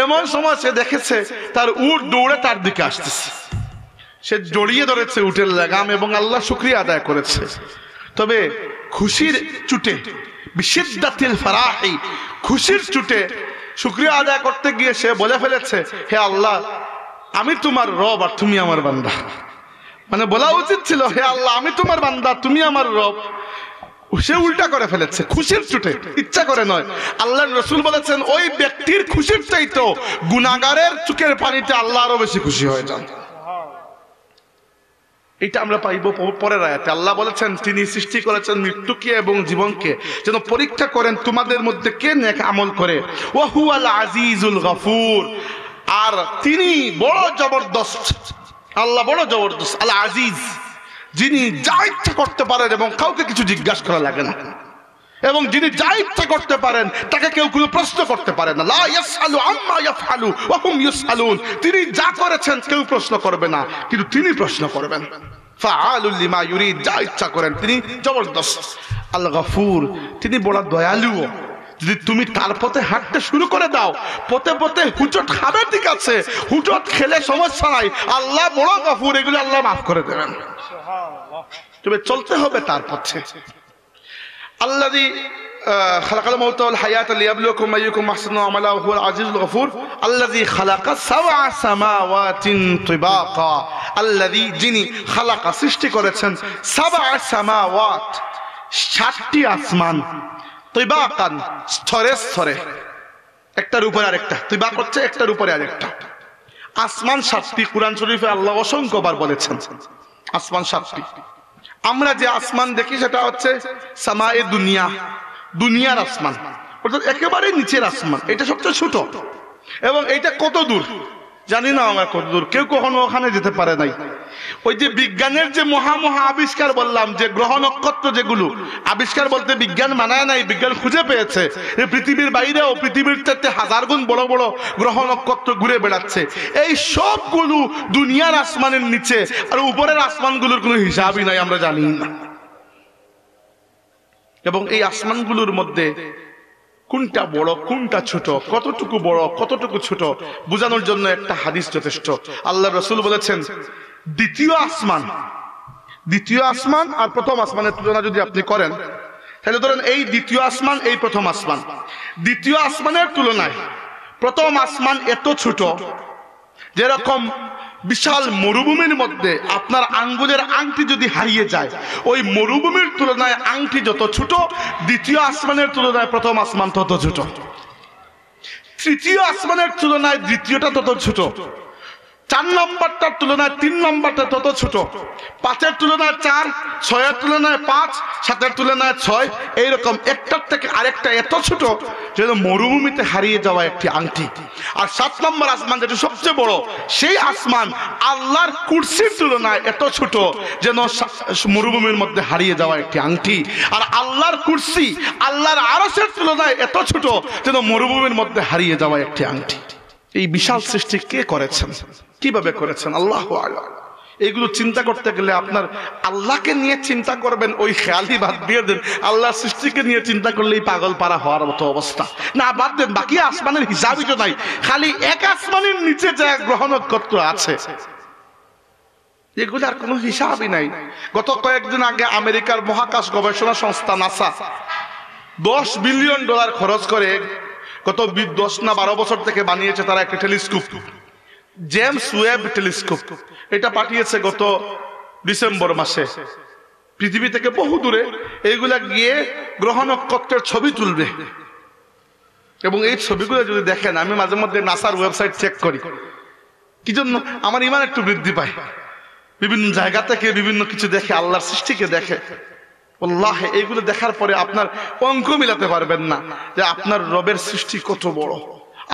এমন সময় সে দেখেছে তার উট দৌড়ে তার দিকে আসতেছে, সে জড়িয়ে ধরেছে উটের লাগাম এবং আল্লাহ শুকরিয়া আদায় করেছে। তবে খুশির চুটে, বিশিদ্দাতিল ফারাহি, খুশির চুটে শুকরিয়া আদায় করতে গিয়ে সে বলে ফেলেছে, হে আল্লাহ আমি তোমার রব আর তুমি আমার বান্দা। মানে বলা উচিত ছিল হে আল্লাহ আমি তোমার বান্দা, তুমি আমার রব। সে উল্টা করে ফেলেছে, খুশির চুটে, ইচ্ছা করে নয়। আল্লাহর রাসূল বলেছেন ওই ব্যক্তির খুশির চাইতো গুনাহগারের চোখের পানিতে আল্লাহ আরো বেশি খুশি হয়ে যান। এটা আমরা পাইব পরের আয়াতে। আল্লাহ বলেছেন তিনি সৃষ্টি করেছেন মৃত্যুকে এবং জীবনকে যেন পরীক্ষা করেন তোমাদের মধ্যে কে নেক আমল করে। ওয়া হুয়াল আজিজুল গফুর, আর তিনি বড় জবরদস্ত, আল্লাহ বড় জবরদস্ত, আল আজিজ, যিনি যা ইচ্ছা করতে পারেন এবং কাউকে কিছু জিজ্ঞাসা করা লাগে না, এবং যিনি যা ইচ্ছা করতে পারেন তাকে কেউ কোনো প্রশ্ন করতে পারে না। লা ইয়াসআলু আম্মা ইয়াফআলু ওয়া হুম ইউসআলুন, তিনি যা করেছেন কেউ প্রশ্ন করবে না, কিন্তু তিনি প্রশ্ন করবেন। ফাআলুল লিমা ইউরিদ, যা ইচ্ছা করেন, তিনি জবরদস্ত। আল গফুর, তিনি বড় দয়ালু। যদি তুমি তার পথে হাঁটতে শুরু করে দাও, পথে পথে হুচট খাবে, ঠিক আছে, হুচট খেলে সমস্যা নাই, আল্লাহ বড় গফুর, এগুলো আল্লাহ মাফ করে দেবেন। তবে চলতে হবে তার পথে। আল্লাযী খালাকাল মাউতা ওয়াল হায়াতা লিয়াবলুয়াকুম আইয়ুকুম আহসানু আমালা ওয়া হুয়াল আজিজুল গফুর। আল্লাযী খালাকা সাবআ সামাওয়াতিন তিবাকা, আল্লাযী, যিনি খালাকা সৃষ্টি করেছেন, সাবআ সামাওয়াত, 7টি আসমান, তিবাকান, স্তরে স্তরে, একটার উপরে আরেকটা, তিবাক হচ্ছে একটার উপরে আরেকটা। আসমান 7টি, কুরআন শরীফে আল্লাহ অসংখ্যবার বলেছেন আসমান 7টি। আমরা যে আসমান দেখি সেটা হচ্ছে সামায়ে দুনিয়া, দুনিয়ার আসমান, অর্থাৎ একেবারে নিচের আসমান, এটা সবচেয়ে ছোট। এবং এইটা কত দূর জানি না আমরা, কত দূর, কেউ কখনো ওখানে যেতে পারে নাই। ওই যে বিজ্ঞানের যে মহা আবিষ্কার বললাম, যে গ্রহ নক্ষত্র যেগুলো আবিষ্কার বলতে বিজ্ঞান বানায় নাই, বিজ্ঞান খুঁজে পেয়েছে যে পৃথিবীর বাইরেও পৃথিবীর চাইতে 1000 গুণ বড় বড় গ্রহ নক্ষত্র ঘুরে বেড়াচ্ছে। এই সবগুলো দুনিয়ার আসমানের নিচে, আর উপরের আসমানগুলোর কোনো হিসাবই নাই, আমরা জানি না। এবং এই আসমানগুলোর মধ্যে কোনটা বড় কোনটা ছোট, কতটুকু বড় কতটুকু ছোট বোঝানোর জন্য একটা হাদিস যথেষ্ট। আল্লাহর রাসূল বলেছেন দ্বিতীয় আসমান আর প্রথম আসমানের তুলনা যদি আপনি করেন, তাহলে ধরেন এই দ্বিতীয় আসমান, এই প্রথম আসমান, দ্বিতীয় আসমানের তুলনায় প্রথম আসমান এত ছোট, যেরকম বিশাল মরুভূমির মধ্যে আপনার আঙ্গুলের আংটি যদি হারিয়ে যায়, ওই মরুভূমির তুলনায় আংটি যত ছোট, দ্বিতীয় আসমানের তুলনায় প্রথম আসমান তত ছোট, তৃতীয় আসমানের তুলনায় দ্বিতীয়টা তত ছোট, 4 নম্বরটার তুলনায় 3 নম্বরটা তত ছোট, 5-এর তুলনায় 4, 6-এর তুলনায় 5, 7-এর তুলনায় 6, এইরকম একটার থেকে আরেকটা এত ছোট যেন মরুভূমিতে হারিয়ে যাওয়া একটি আংটি। আর 7 নম্বর আসমান যেটা সবচেয়ে বড়, সেই আসমান আল্লাহর কুরসির তুলনায় এত ছোট যেন মরুভূমির মধ্যে হারিয়ে যাওয়া একটি আংটি। আর আল্লাহর কুরসি আল্লাহর আরশের তুলনায় এত ছোট যেন মরুভূমির মধ্যে হারিয়ে যাওয়া একটি আংটি। এই বিশাল সৃষ্টি কে করেছেন, কিভাবে করেছেন? আল্লাহু আ'লাম। এইগুলো চিন্তা করতে গেলে আপনার আল্লাহকে নিয়ে চিন্তা করবেন, ওই খেয়ালই বাদ দিয়ে দেন। আল্লাহর সৃষ্টিকে নিয়ে চিন্তা করলেই পাগল পারা হওয়ার মতো অবস্থা। না, বাদ দেন, বাকি আসমানের হিসাবই তো নাই। খালি এক আসমানের নিচে যে গ্রহ নক্ষত্র আছে, এগুলার কোনো হিসাবই নাই। গত কয়েকদিন আগে আমেরিকার মহাকাশ গবেষণা সংস্থা নাসা $10 বিলিয়ন খরচ করে গত 10 না 12 বছর থেকে বানিয়েছে তারা একটা টেলিস্কোপ, জেমস ওয়েব টেলিস্কোপ। এটা পাঠিয়েছে গত ডিসেম্বর মাসে পৃথিবী থেকে বহু দূরে। এইগুলা গিয়ে গ্রহ নক্ষত্রের ছবি তুলবে, এবং এই ছবিগুলো যদি দেখেন, আমি মাঝে মধ্যে নাসার ওয়েবসাইট চেক করি, কি জন্য আমার ইমান একটু বৃদ্ধি পায়। বিভিন্ন জায়গা থেকে বিভিন্ন কিছু দেখে, আল্লাহর সৃষ্টিকে দেখে। আল্লাহ, এইগুলো দেখার পরে আপনার অঙ্ক মিলাতে পারবেন না যে আপনার রবের সৃষ্টি কত বড়।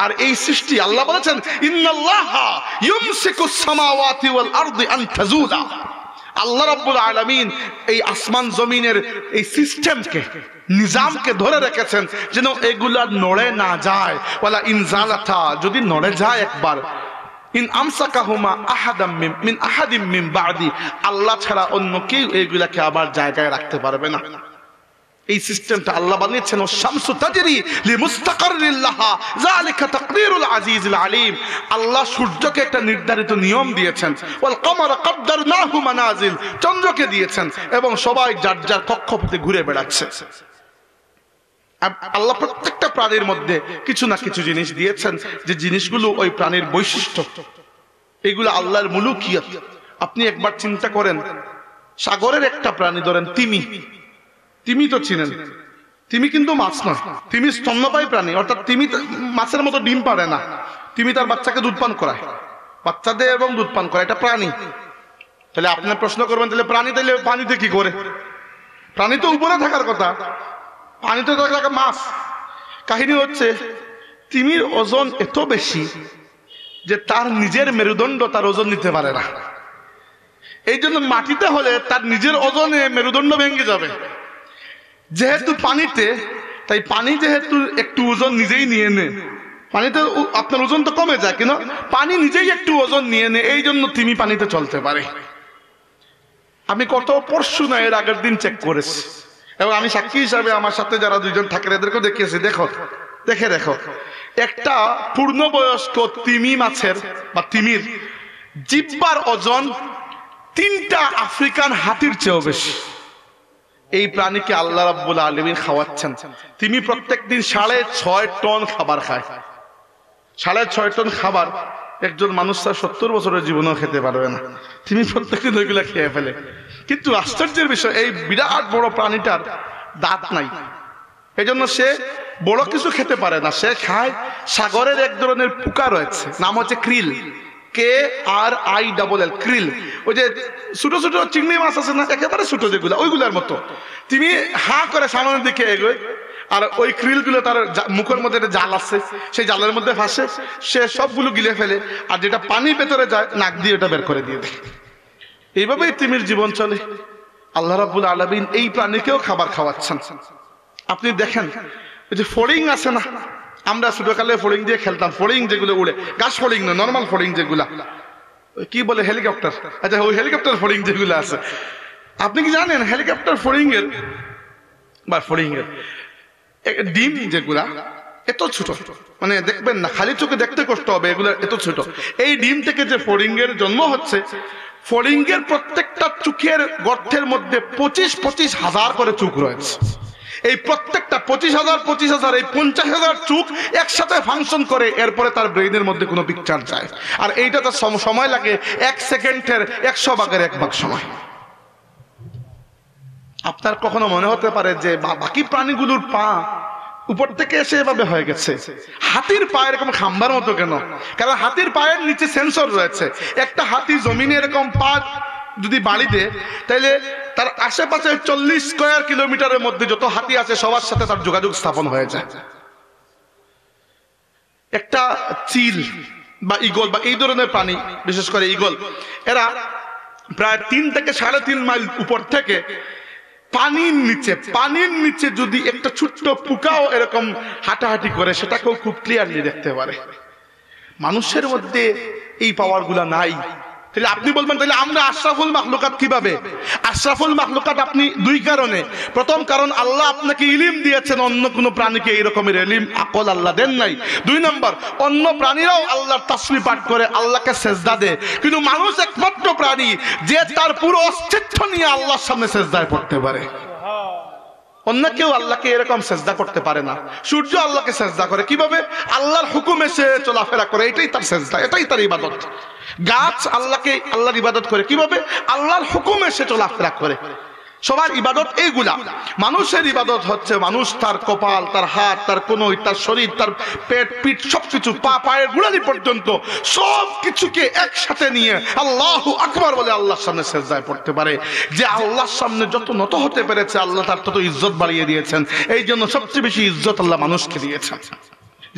আর এই সৃষ্টি আল্লাহ বলেছেন, ইন্নাল্লাহা ইউমসিকুস সামাওয়াতি ওয়াল আরদি আন তাজুলা। আল্লাহ রাব্বুল আলামিন এই আসমান জমিনের এই সিস্টেমকে, নিজামকে ধরে রেখেছেন যেন এগুলা নড়ে না যায়। ওয়ালা ইনজালাতা, যদি নড়ে যায় একবার, ইন আমসাকাহুমা আহাদাম মিন আহাদিম মিন বাদি, আল্লাহ ছাড়া অন্য কেউ এগুলাকে আবার জায়গায় রাখতে পারবে না। এই সিস্টেমটা আল্লাহ বানিয়েছেন। শামসু তাজরি লিমুস্তাকাররিন লাহা যালিকা তাকদীরুল আজিজুল আলিম। আল্লাহ সূর্যকে একটা নির্ধারিত নিয়ম দিয়েছেন। ওয়াল কমারা কদ্দারনাহু মানাজিল, চন্দ্রকে দিয়েছেন, এবং সবাই যার যার কক্ষপথে ঘুরে বেড়াচ্ছে। আল্লাহ প্রত্যেকটা প্রাণীর মধ্যে কিছু না কিছু জিনিস দিয়েছেন, যে জিনিসগুলো ওই প্রাণীর বৈশিষ্ট্য, এগুলো আল্লাহর মুলুকিয়ত। আপনি একবার চিন্তা করেন, সাগরের একটা প্রাণী ধরেন তিমি, তিমি তো চিনেন, তিমি কিন্তু মাছ নয়, তিমি স্তন্যপায়ী প্রাণী, অর্থাৎ তিমি মাছের মতো ডিম পারে না। তিমি তার বাচ্চাকে দুধ পান করায়, বাচ্চা দেয় এবং দুধ পান করায়, এটা প্রাণী। তাহলে আপনি প্রশ্ন করবেন, তাহলে প্রাণী তাহলে পানিতে কি করে? প্রাণী তো উপরে থাকার কথা, পানিতে থাকা মাছ। কাহিনী হচ্ছে, তিমির ওজন এত বেশি যে তার নিজের মেরুদণ্ড তার ওজন নিতে পারে না। এই জন্য মাটিতে হলে তার নিজের ওজনে মেরুদণ্ড ভেঙে যাবে। যেহেতু পানিতে, তাই পানি যেহেতু একটু ওজন নিজেই নিয়ে নেয়, পানিতে আপনার ওজন তো কমে যায়, কিন্তু পানি নিজেই একটু ওজন নিয়ে নেয়, এই জন্য তিমি পানিতে চলতে পারে। আমি কত পরশু না এর আগের দিন চেক করেছি, এবং আমি সাক্ষী হিসাবে আমার সাথে যারা 2 জন থাকেন এদেরকে দেখিয়েছি। দেখো একটা পূর্ণবয়স্ক তিমি মাছের বা তিমির জিহ্বার ওজন 3টা আফ্রিকান হাতির চেয়েও বেশি। এই প্রাণীকে আল্লাহ রাব্বুল আলামিন খাওয়াচ্ছেন। তিমি প্রত্যেকদিন 6.5 টন খাবার খায়। 6.5 টন খাবার একজন মানুষ তার 70 বছরের জীবনেও খেতে পারবে না। তিমি প্রত্যেকদিন ওইগুলা খেয়ে ফেলে। কিন্তু আশ্চর্যের বিষয়, এই বিরাট বড় প্রাণীটার দাঁত নাই, এই জন্য সে বড় কিছু খেতে পারে না। সে খায় সাগরের এক ধরনের পোকা রয়েছে, নাম হচ্ছে ক্রিল, KRILL, ক্রিল। ওই যে ছোট ছোট চিংড়ি মাছ আছে না, একেবারে ছোট যেগুলা, ওইগুলার মতো। তিনি হা করে সামনের দিকে এগোয়, আর ওই ক্রিল গুলো তার মুখের মধ্যে একটা জাল আছে, সেই জালের মধ্যে ফাঁসে, সে সবগুলো গিলে ফেলে, আর যেটা পানির ভেতরে যায় নাক দিয়ে ওটা বের করে দিয়ে দেয়। এইভাবেই তিমির জীবন চলে। আল্লাহ রাব্বুল আলামিন এই প্রাণীকেও খাবার খাওয়াচ্ছেন। আপনি দেখেন, ওই যে ফড়িং আছে না, আমরা ছোটকালে ফড়িং দিয়ে খেলতাম, ফড়িং যেগুলো উড়ে, গাছ ফড়িং নয়, নর্মাল ফড়িং যেগুলা, কি বলে হেলিকপ্টার, আচ্ছা ওই হেলিকপ্টার ফড়িং যেগুলো আছে। আপনি কি জানেন হেলিকপ্টার ফড়িং এর বা ফড়িং এর ডিম যেগুলা এত ছোট, মানে দেখবেন না, খালি চোখে দেখতে কষ্ট হবে, এগুলো এত ছোট। এই ডিম থেকে যে ফড়িং এর জন্ম হচ্ছে, ফড়িং এর প্রত্যেকটা চোখের গর্তের মধ্যে 25,000 করে চোখ রয়েছে। এই প্রত্যেকটা 25,000 এই 50,000 চোখ একসাথে ফাংশন করে, এরপরে তার ব্রেইনের মধ্যে কোনো পিকচার যায়। আর এইটাতে সময় লাগে 1 সেকেন্ডের 100 ভাগের 1 ভাগ সময়। আপনার কখনো মনে হতে পারে যে বাকি প্রাণীগুলোর পা উপর থেকে এসে এভাবে হয়ে গেছে, হাতির পা এরকম খাম্বার মতো কেন? কারণ হাতির পায়ের নিচে সেন্সর রয়েছে। একটা হাতি জমিনে এরকম পা যদি বাড়ি দেয়, তাহলে তার আশেপাশে 40 স্কয়ার কিলোমিটারের মধ্যে যত হাতি আছে সবার সাথে তার যোগাযোগ স্থাপন হয়ে যায়। একটা চিল বা ঈগল বা এই ধরনের প্রাণী, বিশেষ করে ঈগল, এরা প্রায় 3 থেকে 3.5 মাইল উপর থেকে পানির নিচে যদি একটা ছোট্ট পোকাও এরকম হাঁটাহাঁটি করে, সেটাকেও খুব ক্লিয়ারলি দেখতে পারে। মানুষের মধ্যে এই পাওয়ার গুলা নাই। তাহলে আপনি বলবেন তাহলে আমরা আশরাফুল মাখলুকাত কিভাবে? আশরাফুল মাখলুকাত আপনি 2 কারণে। প্রথম কারণ, আল্লাহ আপনাকে ইলম দিয়েছেন, অন্য কোনো প্রাণীকে এই রকমের ইলম আকল আল্লাহ দেন নাই। 2 নম্বর, অন্য প্রাণীরাও আল্লাহর তাসবিহ পাঠ করে, আল্লাহকে সেজদা দেয়, কিন্তু মানুষ একমাত্র প্রাণী যে তার পুরো অস্তিত্ব নিয়ে আল্লাহর সামনে সেজদায় পড়তে পারে। অন্য কেউ আল্লাহকে এরকম সেজদা করতে পারে না। সূর্য আল্লাহকে সেজদা করে কিভাবে? আল্লাহর হুকুমে সে চলাফেরা করে, এটাই তার সেজদা, এটাই তার ইবাদত। গাছ আল্লাহর ইবাদত করে কিভাবে? আল্লাহর হুকুমে সে চলাফেরা করে। সবার ইবাদত এইগুলা। মানুষের ইবাদত হচ্ছে মানুষ তার কপাল, তার হাত, তার কনুই, তার শরীর, তার পেট, পিঠ, সবকিছু, পায়ের গোড়ালি পর্যন্ত সব কিছুকে একসাথে নিয়ে আল্লাহু আকবার বলে আল্লাহর সামনে সেজদায় পড়তে পারে। যে আল্লাহর সামনে যত নত হতে পেরেছে, আল্লাহ তার তত ইজ্জত বাড়িয়ে দিয়েছেন। এই জন্য সবচেয়ে বেশি ইজ্জত আল্লাহ মানুষকে দিয়েছেন।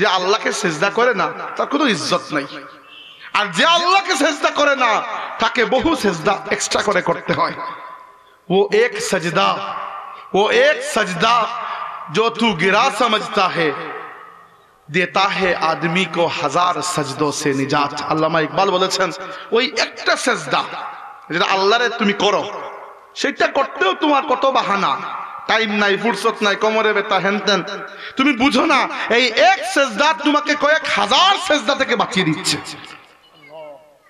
যে আল্লাহকে সেজদা করে না, তার কোনো ইজ্জত নাই। আর যে আল্লাহকে সেজদা করে না, তাকে বহু সেজদা এক্সট্রা করে করতে হয়। वो एक सजदा जो तू गिरा समझता है, देता है आदमी को 1000 सजदों से निजात। আল্লামা ইকবাল বলেছেন, ওই একটা সেজদা যেটা আল্লাহরে তুমি করো, সেটা করতেও তোমার কত বাহানা, টাইম নাই, ফুরসত নাই, কোমরে ব্যথা, হেনতেন, তুমি বুঝো না এই এক সেজদা তোমাকে কয়েক হাজার সেজদা থেকে বাঁচিয়ে দিচ্ছে।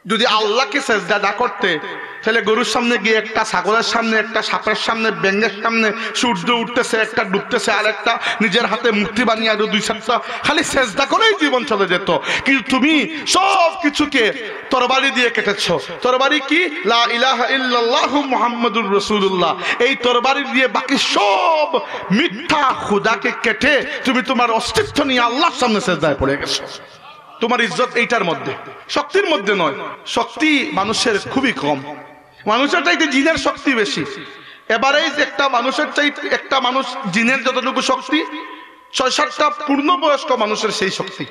যদি আল্লাহকে সেজদা না করতে, তাহলে গরুর সামনে গিয়ে একটা, ছাগলের সামনে একটা, সাপের সামনে, ব্যাঙের সামনে, সূর্য উঠতেছে একটা, ডুবতেছে আর একটা, নিজের হাতে মূর্তি বানিয়ে আরো 2-4টা খালি সেজদা করেই জীবন চলে যেত। কিন্তু তুমি সব কিছুকে তরবারি দিয়ে কেটেছো। তরবারি কি? লা ইলাহা ইল্লাল্লাহু মুহাম্মাদুর রাসূলুল্লাহ। এই তরবারি দিয়ে বাকি সব মিথ্যা খোদাকে কেটে তুমি তোমার অস্তিত্ব নিয়ে আল্লাহর সামনে সেজদায় পড়ে গেছো। তোমার ইজ্জত এইটার মধ্যে, শক্তির মধ্যে নয়। শক্তি মানুষের খুবই কম, মানুষের চাইতে জিনের শক্তি বেশি। এবারে একটা মানুষের চাইতে একটা মানুষ, জিনের যতটুকু শক্তি, 6-7টা পূর্ণবয়স্ক মানুষের সেই শক্তি।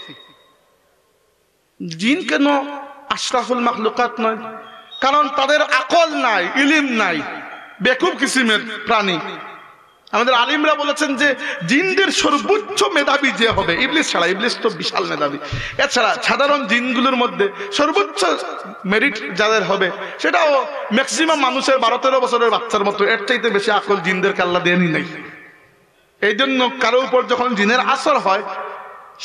জিন কেন আশরাফুল মাখলুকাত নয়? কারণ তাদের আকল নাই, ইলম নাই, বেকুব কিসিমের প্রাণী। আমাদের আলিমরা বলেছেন যে জিনদের সর্বোচ্চ মেধাবী যে হবে, ইবলিস ছাড়া, ইবলিস তো বিশাল মেধাবী, এছাড়া সাধারণ জিনগুলোর মধ্যে সর্বোচ্চ মেরিট যাদের হবে, সেটাও ম্যাক্সিমাম মানুষের 12-13 বছরের বাচ্চার মতো। এর চাইতে বেশি আকল জিনদেরকে আল্লাহ দেনই নাই। এই জন্য কারো উপর যখন জিনের আসর হয়,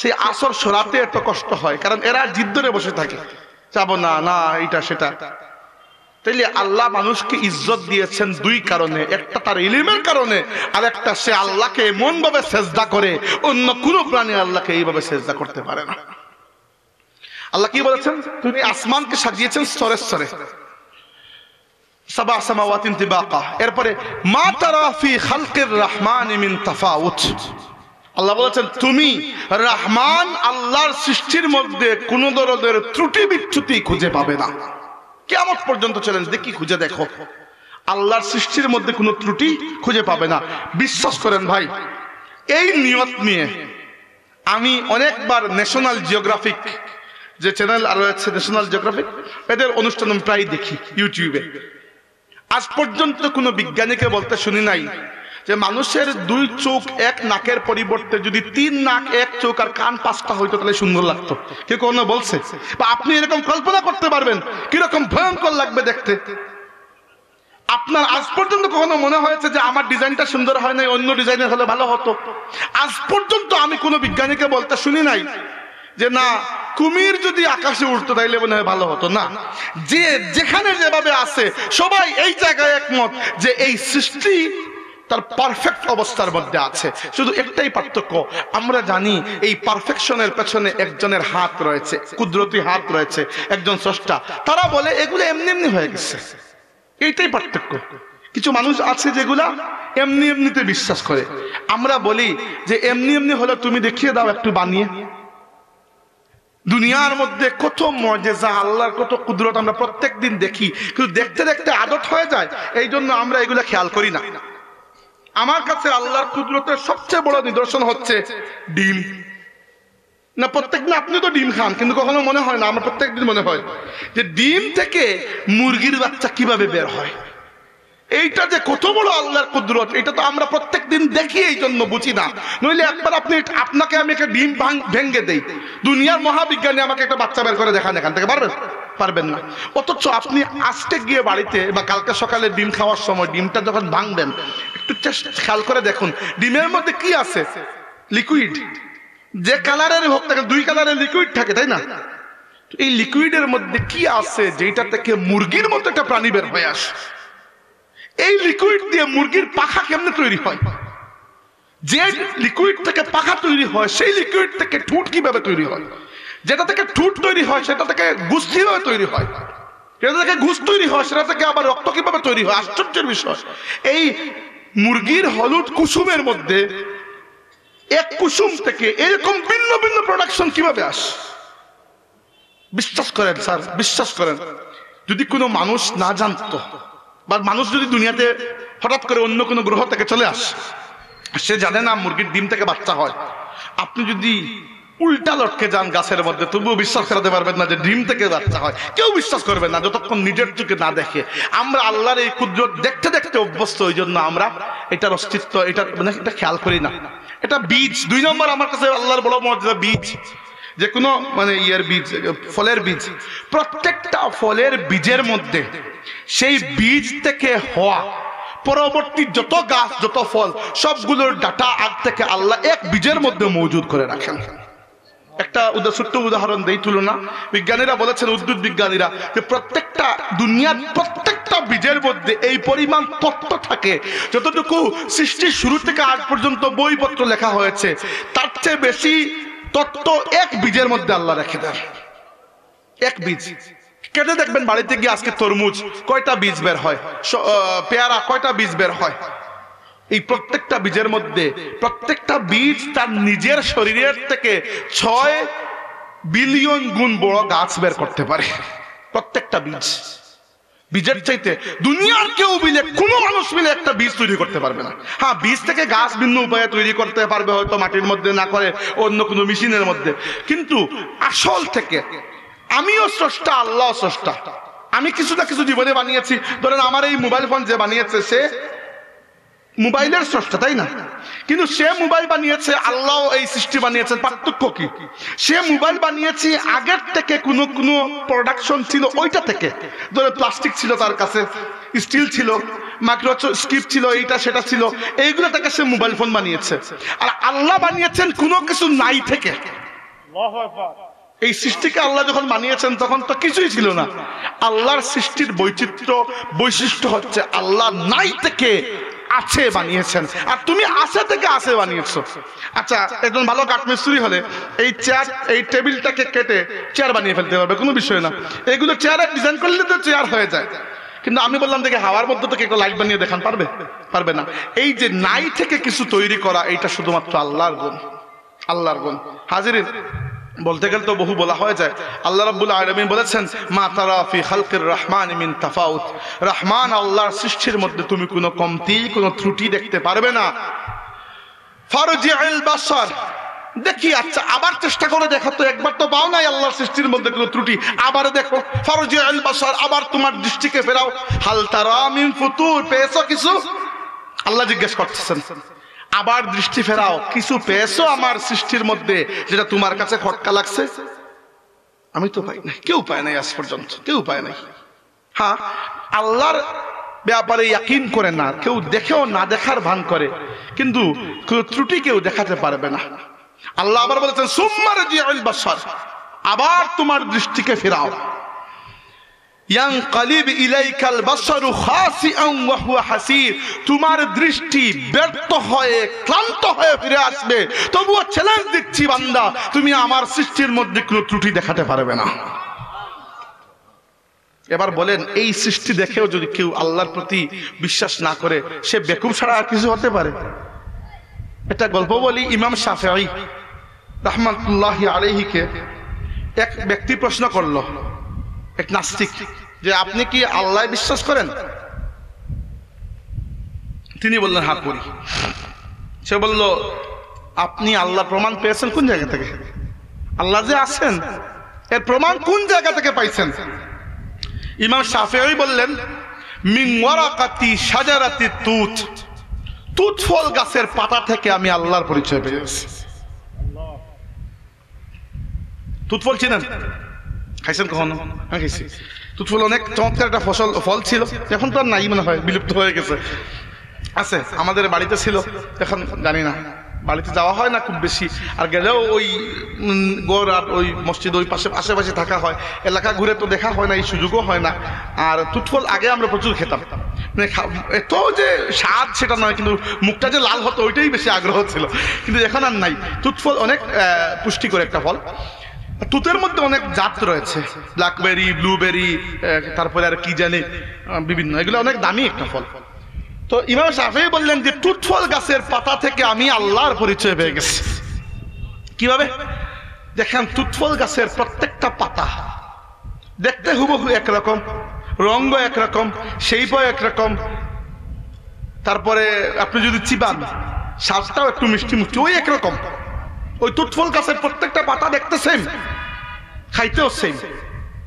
সেই আসর সরাতে এত কষ্ট হয়, কারণ এরা জিদ ধরে বসে থাকে, যাবো না, না এটা সেটা। তাইলে আল্লাহ মানুষকে ইজ্জত দিয়েছেন 2 কারণে, একটা তার ইলমের কারণে, আর একটা সে আল্লাহকে এমন ভাবে সেজদা করে, অন্য কোনো প্রাণী আল্লাহকে এইভাবে সেজদা করতে পারে না। আল্লাহ কি বলেছেন? তিনি আসমানকে সাজিয়েছেন স্তরে স্তরে, 7 সামাওয়াতিন তিবাকা। এরপরে মা তারা ফি খালকির রহমান মিন তাফাউত। আল্লাহ বলেছেন তুমি রহমান আল্লাহর সৃষ্টির মধ্যে কোন ধরনের ত্রুটি বিচ্যুতি খুঁজে পাবে না। কিয়ামত পর্যন্ত চ্যালেঞ্জ, দেখি খুঁজে দেখো, আল্লাহর সৃষ্টির মধ্যে কোনো ত্রুটি খুঁজে পাবে না। বিশ্বাস করেন ভাই, এই নিয়ত নিয়ে আমি অনেকবার ন্যাশনাল জিওগ্রাফিক যে চ্যানেল আর রয়েছে, ন্যাশনাল জিওগ্রাফিক, এদের অনুষ্ঠান আমি প্রায় দেখি ইউটিউবে। আজ পর্যন্ত কোনো বিজ্ঞানীকে বলতে শুনি নাই যে মানুষের 2 চোখ 1 নাকের পরিবর্তে যদি 3 নাক 1 চোখ আর কান 5টা হইতো তাহলে সুন্দর লাগতো। কেউ কোনো বলছে? বা আপনি এরকম কল্পনা করতে পারবেন কিরকম ভয়ঙ্কর লাগবে দেখতে? আপনার আজ পর্যন্ত কখনো মনে হয়েছে যে আমার ডিজাইনটা সুন্দর হয় নাই, অন্য ডিজাইনের হলে ভালো হতো? আজ পর্যন্ত আমি কোনো বিজ্ঞানীকে বলতে শুনি নাই যে না, কুমির যদি আকাশে উঠতো তাইলে মনে হয় ভালো হতো। না, যে যেখানে যেভাবে আছে সবাই এই জায়গায় একমত যে এই সৃষ্টি তার পারফেক্ট অবস্থার মধ্যে আছে। শুধু একটাই পার্থক্য, আমরা জানি এই পারফেকশনের পেছনে একজনের হাত রয়েছে, কুদরতি হাত রয়েছে, একজন স্রষ্টা। তারা বলে এগুলো এমনি এমনি হয়ে গেছে, এইটাই পার্থক্য। কিছু মানুষ আছে যেগুলা এমনি এমনিতে বিশ্বাস করে। আমরা বলি যে এমনি এমনি হলে তুমি দেখিয়ে দাও একটু বানিয়ে। দুনিয়ার মধ্যে কত মুজিজা, আল্লাহর কত কুদরত আমরা প্রত্যেক দিন দেখি, কিন্তু দেখতে দেখতে আদত হয়ে যায়, এই জন্য আমরা এগুলা খেয়াল করি না। আমার কাছে আল্লাহর কুদরতের সবচেয়ে বড় নিদর্শন হচ্ছে ডিম। না প্রত্যেকদিন আপনি তো ডিম খান, কিন্তু কখনো মনে হয় না, আমার প্রত্যেকদিন মনে হয় যে ডিম থেকে মুরগির বাচ্চা কিভাবে বের হয়। এইটা যে কত বড় আল্লাহর কুদরত, এটা তো আমরা প্রত্যেক দিন দেখি, এই জন্য বুঝি না। নইলে একবার আপনাকে আমি একটা ডিম ভেঙে দেই, দুনিয়ার মহাবিজ্ঞানী আমাকে একটা বাচ্চা বের করে দেখান, এখান থেকে পারবেন না। অথচ আপনি আজকে গিয়ে বাড়িতে বা কালকে সকালে ডিম খাওয়ার সময় ডিমটা যখন ভাঙবেন, একটু খেয়াল করে দেখুন ডিমের মধ্যে কি আছে। লিকুইড, যে কালারের হোক থাকে, দুই কালারের লিকুইড থাকে, তাই না? এই লিকুইডের মধ্যে কি আছে যেটা থেকে মুরগির মতো একটা প্রাণী বের হয়ে আসে। এই লিকুইড দিয়ে মুরগির পাখা কেমনে তৈরি হয়? যে লিকুইড থেকে পাখা তৈরি হয়, সেই লিকুইড থেকে ঠোঁট কিভাবে তৈরি হয়? যেটা থেকে ঠোঁট তৈরি হয় সেটা থেকে ঘুষ কিভাবে তৈরি হয়? যেটা থেকে ঘুষ তৈরি হয় সেটা থেকে আবার রক্ত কিভাবে তৈরি হয়? আশ্চর্যের বিষয়। এই মুরগির হলুদ কুসুমের মধ্যে এক কুসুম থেকে এরকম ভিন্ন ভিন্ন প্রোডাকশন কিভাবে আসে? বিশ্বাস করেন স্যার, বিশ্বাস করেন, যদি কোনো মানুষ না জানতো, বা মানুষ যদি দুনিয়াতে হঠাৎ করে অন্য কোনো গ্রহ থেকে চলে আসে, সে জানে না মুরগির ডিম থেকে বাচ্চা হয়, আপনি যদি উল্টা লটকে যান গাছের মধ্যে, তবুও বিশ্বাস করাতে পারবেন না যে ডিম থেকে বাচ্চা হয়। কেউ বিশ্বাস করবে না যতক্ষণ নিজের চোখে না দেখে। আমরা আল্লাহর এই কুদরত দেখতে দেখতে অভ্যস্ত, ওই জন্য আমরা এটার অস্তিত্ব, এটা মানে এটা খেয়াল করি না। এটা বীজ। 2 নম্বর আমার কাছে আল্লাহর বড় মর্যাদা বীজ। যে কোনো মানে বীজ, ফলের বীজ, প্রত্যেকটা ফলের বীজের মধ্যে সেই বীজ থেকে হওয়া পরবর্তী যত গাছ, যত ফল, সবগুলোর ডাটা আগ থেকে আল্লাহ এক বীজের মধ্যে মজুদ করে রাখেন। একটা ছোট্ট উদাহরণ দেই, তুলনা। বিজ্ঞানীরা বলেছেন, উদ্ভিদ বিজ্ঞানীরা, যে প্রত্যেকটা দুনিয়ার প্রত্যেকটা বীজের মধ্যে এই পরিমাণ তত্ত্ব থাকে, যতটুকু সৃষ্টির শুরু থেকে আজ পর্যন্ত বইপত্র লেখা হয়েছে, তার চেয়ে বেশি তত্ত্ব এক বীজের মধ্যে আল্লাহ রেখে দেন। এক বীজ কেটে দেখবেন বাড়িতে গিয়ে, আজকে তরমুজ কয়টা বীজ বের হয়, পেয়ারা কয়টা বীজ বের হয়। এই প্রত্যেকটা বীজের মধ্যে প্রত্যেকটা বীজ তার নিজের শরীরের থেকে 6 বিলিয়ন গুণ বড় গাছ বের করতে পারে। প্রত্যেকটা বীজ, বীজের চাইতে দুনিয়ার কেউ মিলে, কোনো মানুষ মিলে একটা বীজ তৈরি করতে পারবে না। হ্যাঁ, বীজ থেকে গাছ ভিন্ন উপায়ে তৈরি করতে পারবে, হয়তো মাটির মধ্যে না করে অন্য কোনো মেশিনের মধ্যে, কিন্তু আসল থেকে আমিও স্রষ্টা, আল্লাহ স্রষ্টা। আমি কিছু না কিছু জীবনে বানিয়েছি। ধরেন আমার এই মোবাইল ফোন যে বানিয়েছে, সে মোবাইলের স্রষ্টা, তাই না? কিন্তু সে মোবাইল বানিয়েছে, আল্লাহ এই সৃষ্টি বানিয়েছেন। পার্থক্য কি? সে মোবাইল বানিয়েছে আগের থেকে কোনো প্রোডাকশন ছিল ওইটা থেকে। ধরে প্লাস্টিক ছিল তার কাছে, স্টিল ছিল, মাইক্রোস্কিপ ছিল, এইটা সেটা ছিল, এইগুলো থেকে সে মোবাইল ফোন বানিয়েছে। আর আল্লাহ বানিয়েছেন কোনো কিছু নাই থেকে। এই সৃষ্টিকে আল্লাহ যখন বানিয়েছেন তখন তো কিছুই ছিল না। আল্লাহর সৃষ্টির বৈশিষ্ট্য হচ্ছে আল্লাহ নাই থেকে আছে বানিয়েছেন, আর তুমি আছে থেকে আছে বানিয়েছো। আচ্ছা, একজন ভালো কাঠমিস্ত্রি হলে এই চেয়ার, এই টেবিলটাকে কেটে চেয়ার বানিয়ে ফেলতে পারবে, কোনো বিষয় না। এগুলো চেয়ারের ডিজাইন করলে তো চেয়ার হয়ে যায়। কিন্তু আমি বললাম দেখে হাওয়ার মধ্যে থেকে একটা লাইট বানিয়ে দেখান, পারবে না। এই যে নাই থেকে কিছু তৈরি করা, এইটা শুধুমাত্র আল্লাহর গুণ, আল্লাহর গুণ। হাজিরিন, বলতে গেলে তো বহু বলা হয়ে যায়। আল্লাহ রাব্বুল আলামিন বলেছেন, মা তারা ফি খালকির রহমান মিন তাফাউত। রহমান আল্লাহর সৃষ্টির মধ্যে তুমি কোনো কমতি, কোনো ত্রুটি দেখতে পারবে না। ফারজিউল বাসার, দেখি, আচ্ছা আবার চেষ্টা করে দেখো তো, একবার তো পাও নাই আল্লাহর সৃষ্টির মধ্যে কোনো ত্রুটি, আবার দেখো। ফারজিউল বাসার, আবার তোমার দৃষ্টিকে ফেরাও। হাল তারা মিন ফুতুর, পেয়েছো কিছু? আল্লাহ জিজ্ঞেস করতেছেন। আবার দৃষ্টি ফেরাও, কিছু পেয়েছো আমার সৃষ্টির মধ্যে যেটা তোমার কাছে খটকা লাগছে? আমি তো পাই নাই, কেউ পায় নাই আজ পর্যন্ত, কেউ পায় নাই। হ্যাঁ, আল্লাহর ব্যাপারে ইয়াকিন করে না, কেউ দেখেও না দেখার ভান করে, কিন্তু ত্রুটি কেউ দেখাতে পারবে না। আল্লাহ আবার বলেছেন, সুম্মা রাজিউল বাসার, আবার তোমার দৃষ্টিকে ফেরাও। ইয়ানকালিব ইলাইকাল বাসারু খাসিআন ওয়া হুয়া হাসীর, তোমার দৃষ্টি ব্যর্থ হয়ে ক্লান্ত হয়ে ফিরে আসবে, তবুও চ্যালেঞ্জ দিচ্ছি বান্দা, তুমি আমার সৃষ্টির মধ্যে কোনো ত্রুটি দেখাতে পারবে না। এবার বলেন, এই সৃষ্টি দেখেও যদি কেউ আল্লাহর প্রতি বিশ্বাস না করে, সে বেকুব ছাড়া আর কিছু হতে পারে? একটা গল্প বলি। ইমাম শাফিঈ রাহমাতুল্লাহি আলাইহিকে এক ব্যক্তি প্রশ্ন করলো, এক নাস্তিক, যে আপনি কি আল্লাহ বিশ্বাস করেন? তিনি বললেন হ্যাঁ করি। সে বলল, আপনি আল্লাহ প্রমাণ পেয়েছেন কোন জায়গা থেকে? আল্লাহ যে আছেন এর প্রমাণ কোন জায়গা থেকে পাইছেন? ইমাম শাফিঈ বললেন, মিন ওয়ারাকাতি শাজারাতি তুত, তুত ফল গাছের পাতা থেকে আমি আল্লাহর পরিচয় পেয়েছি। তুত ফল চিনেন? খাইছেন কখনো? হ্যাঁ খাইছি। তুত ফল অনেক চমৎকার একটা ফল ছিল, এখন তো আর নাই মনে হয়, বিলুপ্ত হয়ে গেছে। আছে, আমাদের বাড়িতে ছিল, এখন জানি না, বাড়িতে যাওয়া হয় না খুব বেশি, আর গেলেও ওই গড় আর ওই মসজিদ ওই পাশে আশেপাশে থাকা হয়, এলাকা ঘুরে তো দেখা হয় না, এই সুযোগও হয় না। আর তুতফল আগে আমরা প্রচুর খেতাম, মানে এত যে স্বাদ সেটা নয়, কিন্তু মুখটা যে লাল হতো ওইটাই বেশি আগ্রহ ছিল, কিন্তু এখন আর নাই। তুতফল অনেক পুষ্টিকর একটা ফল। তুতের মধ্যে অনেক জাত রয়েছে, ব্ল্যাকবেরি, ব্লুবেরি, তারপরে আর কি জানি বিভিন্ন, এগুলো অনেক দামি একটা ফল। তো ইমাম শাফিঈ বললেন যে তুতফল গাছের পাতা থেকে আমি আল্লাহর পরিচয় পেয়ে গেছি। কিভাবে? দেখেন, তুতফল গাছের প্রত্যেকটা পাতা দেখতে হুবহু একরকম, রঙ একরকম, শেপও একরকম, তারপরে আপনি যদি চিবান স্বাদটাও একটু মিষ্টি মিষ্টি, ওই একরকম। ওই তুতফল গাছের প্রত্যেকটা পাতা দেখতে সেম, খাইতেও সেম,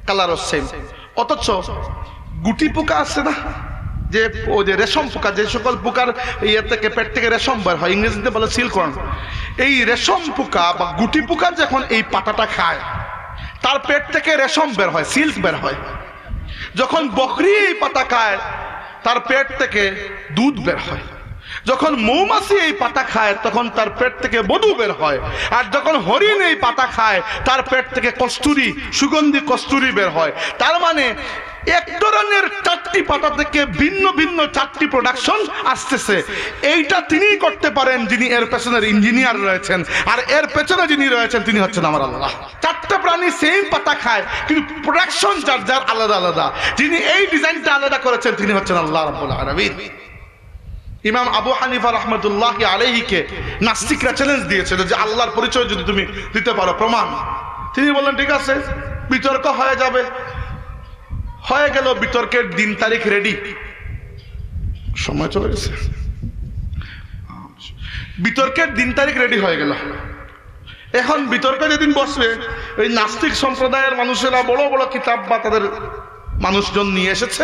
কালারও সেম। অথচ গুটি পোকা আছে না, যে ওই যে রেশম পোকা, যে সকল পোকার ইয়ে থেকে পেট থেকে রেশম বের হয়, ইংরেজিতে বলে সিল্কওয়ার্ম, এই রেশম পোকা বা গুটি পোকা যখন এই পাতাটা খায়, তার পেট থেকে রেশম বের হয়, সিল্ক বের হয়। যখন বকরি এই পাতা খায়, তার পেট থেকে দুধ বের হয়। যখন মৌমাছি এই পাতা খায়, তখন তার পেট থেকে মধু বের হয়। আর যখন হরিণ এই পাতা খায়, তার পেট থেকে কস্তুরী, সুগন্ধি কস্তুরী বের হয়। তার মানে এক ধরনের 4টি পাতা থেকে ভিন্ন ভিন্ন 4টি প্রোডাকশন আসতেছে। এইটা তিনিই করতে পারেন যিনি এর পেছনের ইঞ্জিনিয়ার রয়েছেন, আর এর পেছনে যিনি রয়েছেন তিনি হচ্ছেন আমার আল্লাহ। 4টা প্রাণী সেম পাতা খায়, কিন্তু প্রোডাকশন যার যার আলাদা আলাদা। যিনি এই ডিজাইনটা আলাদা করেছেন তিনি হচ্ছেন আল্লাহ রাব্বুল আলামিন। ইমাম আবু হানিফা রাহমাতুল্লাহি আলাইহিকে নাস্তিকরা চ্যালেঞ্জ দিয়েছিল যে আল্লাহর পরিচয় যদি তুমি দিতে পারো প্রমাণ। তিনি বললেন ঠিক আছে, বিতর্ক হয়ে যাবে। হয়ে গেল, বিতর্কের দিন তারিখ রেডি, সময় চলে গেছে, বিতর্কের দিন তারিখ রেডি হয়ে গেল। এখন বিতর্ক যেদিন বসবে, ওই নাস্তিক সম্প্রদায়ের মানুষেরা বড় বড় কিতাব বা তাদের মানুষজন নিয়ে এসেছে।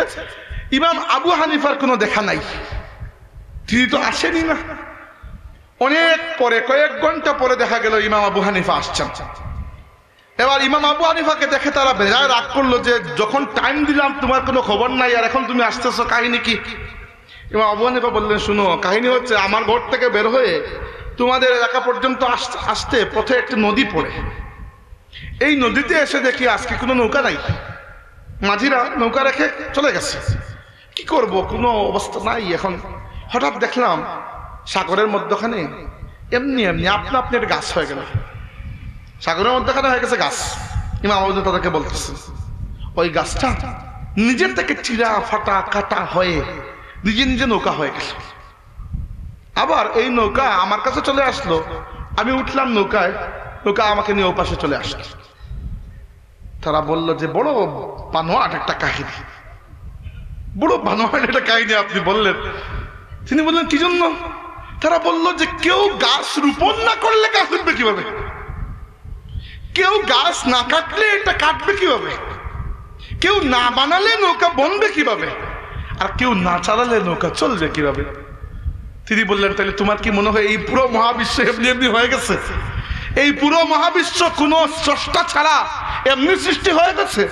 ইমাম আবু হানিফার কোনো দেখা নাই, তিনি তো আসেনি না। অনেক পরে, কয়েক ঘন্টা পরে দেখা গেল ইমাম আবু হানিফা আসছেন। এবার ইমাম আবু হানিফাকে দেখে তারা বেজায় রাগ করলো যে যখন টাইম দিলাম তোমার কোনো খবর নাই, আর এখন তুমি আসতেছো, কাহিনী কি? ইমাম আবু হানিফা বললেন, শুনো, কাহিনী হচ্ছে আমার ঘর থেকে বের হয়ে তোমাদের এলাকা পর্যন্ত আসতে পথে একটি নদী পড়ে, এই নদীতে এসে দেখি আজকে কোনো নৌকা নাই, মাঝিরা নৌকা রেখে চলে গেছে। কি করব, কোনো অবস্থা নাই। এখন হঠাৎ দেখলাম সাগরের মধ্যখানে এমনি এমনি আপনা আপনি একটা গাছ হয়ে গেল, সাগরের মধ্যখানে হয়ে গেছে গাছ। ইমাম আবু হানিফা তাদেরকে বলতেছে, ওই গাছটা নিজের থেকে চিরা ফাটা কাটা হয়ে নিজে নিজে নৌকা হয়ে গেল। আবার এই নৌকা আমার কাছে চলে আসলো, আমি উঠলাম নৌকায়, নৌকা আমাকে নিয়ে ও পাশে চলে আসলো। তারা বলল যে বড় বানোয়াট একটা কাহিনী, বড় বানোয়াট একটা কাহিনী আপনি বললেন। তিনি বললেন কি জন্য? তারা বলল যে কেউ গাছ রোপণ না করলে গাছ উঠবে কিভাবে, কেউ গাছ না কাটলে এটা কাটবে কিভাবে, কেউ না বানালে নৌকা বনবে কিভাবে, আর কেউ না চালালে নৌকা চলবে কিভাবে? তিনি বললেন তাহলে তোমার কি মনে হয় এই পুরো মহাবিশ্ব এমনি এমনি হয়ে গেছে? এই পুরো মহাবিশ্ব কোনো স্রষ্টা ছাড়া এমনি সৃষ্টি হয়ে গেছে,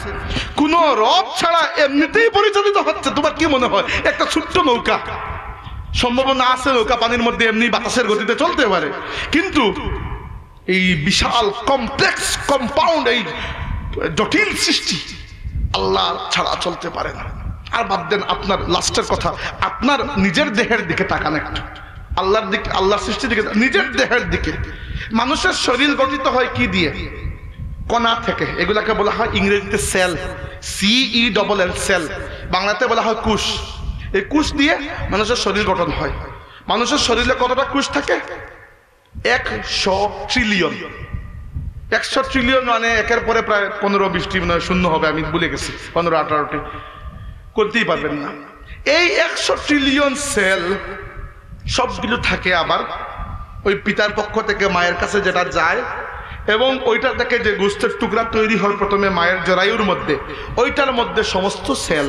কোনো রব ছাড়া এমনিতেই পরিচালিত হচ্ছে? তোমার কি মনে হয় একটা ছোট্ট নৌকা, সম্ভাবনা আছে নৌকা পানির মধ্যে এমনি বাতাসের গতিতে চলতে পারে, কিন্তু এই বিশাল কমপ্লেক্স কম্পাউন্ড, এই জটিল সৃষ্টি, আল্লাহ ছাড়া চলতে পারে না। আর বাদ দেন আপনার লাস্টের কথা, আপনার নিজের দেহের দিকে তাকান একটু, আল্লাহর দিকে, আল্লাহর সৃষ্টির দিকে, নিজের দেহের দিকে। মানুষের শরীর গঠিত হয় কি দিয়ে? কণা থেকে। এগুলাকে বলা হয় ইংরেজিতে সেল, CELL সেল, বাংলাতে বলা হয় কোষ। এই কোষ দিয়ে মানুষের শরীর গঠন হয়। মানুষের শরীরে কতটা কোষ থাকে? 100 ট্রিলিয়ন। 100 ট্রিলিয়ন মানে একের পরে প্রায় 15-20টি মনে হয় শূন্য হবে, আমি ভুলে গেছি, 15-18টি করতেই পারবেন না। এই 100 ট্রিলিয়ন সেল সবগুলো থাকে আবার ওই পিতার পক্ষ থেকে মায়ের কাছে যেটা যায়, এবং ওইটা থেকে যে গোস্তের টুকরা তৈরি হয় প্রথমে মায়ের জরায়ুর মধ্যে, ওইটার মধ্যে সমস্ত সেল,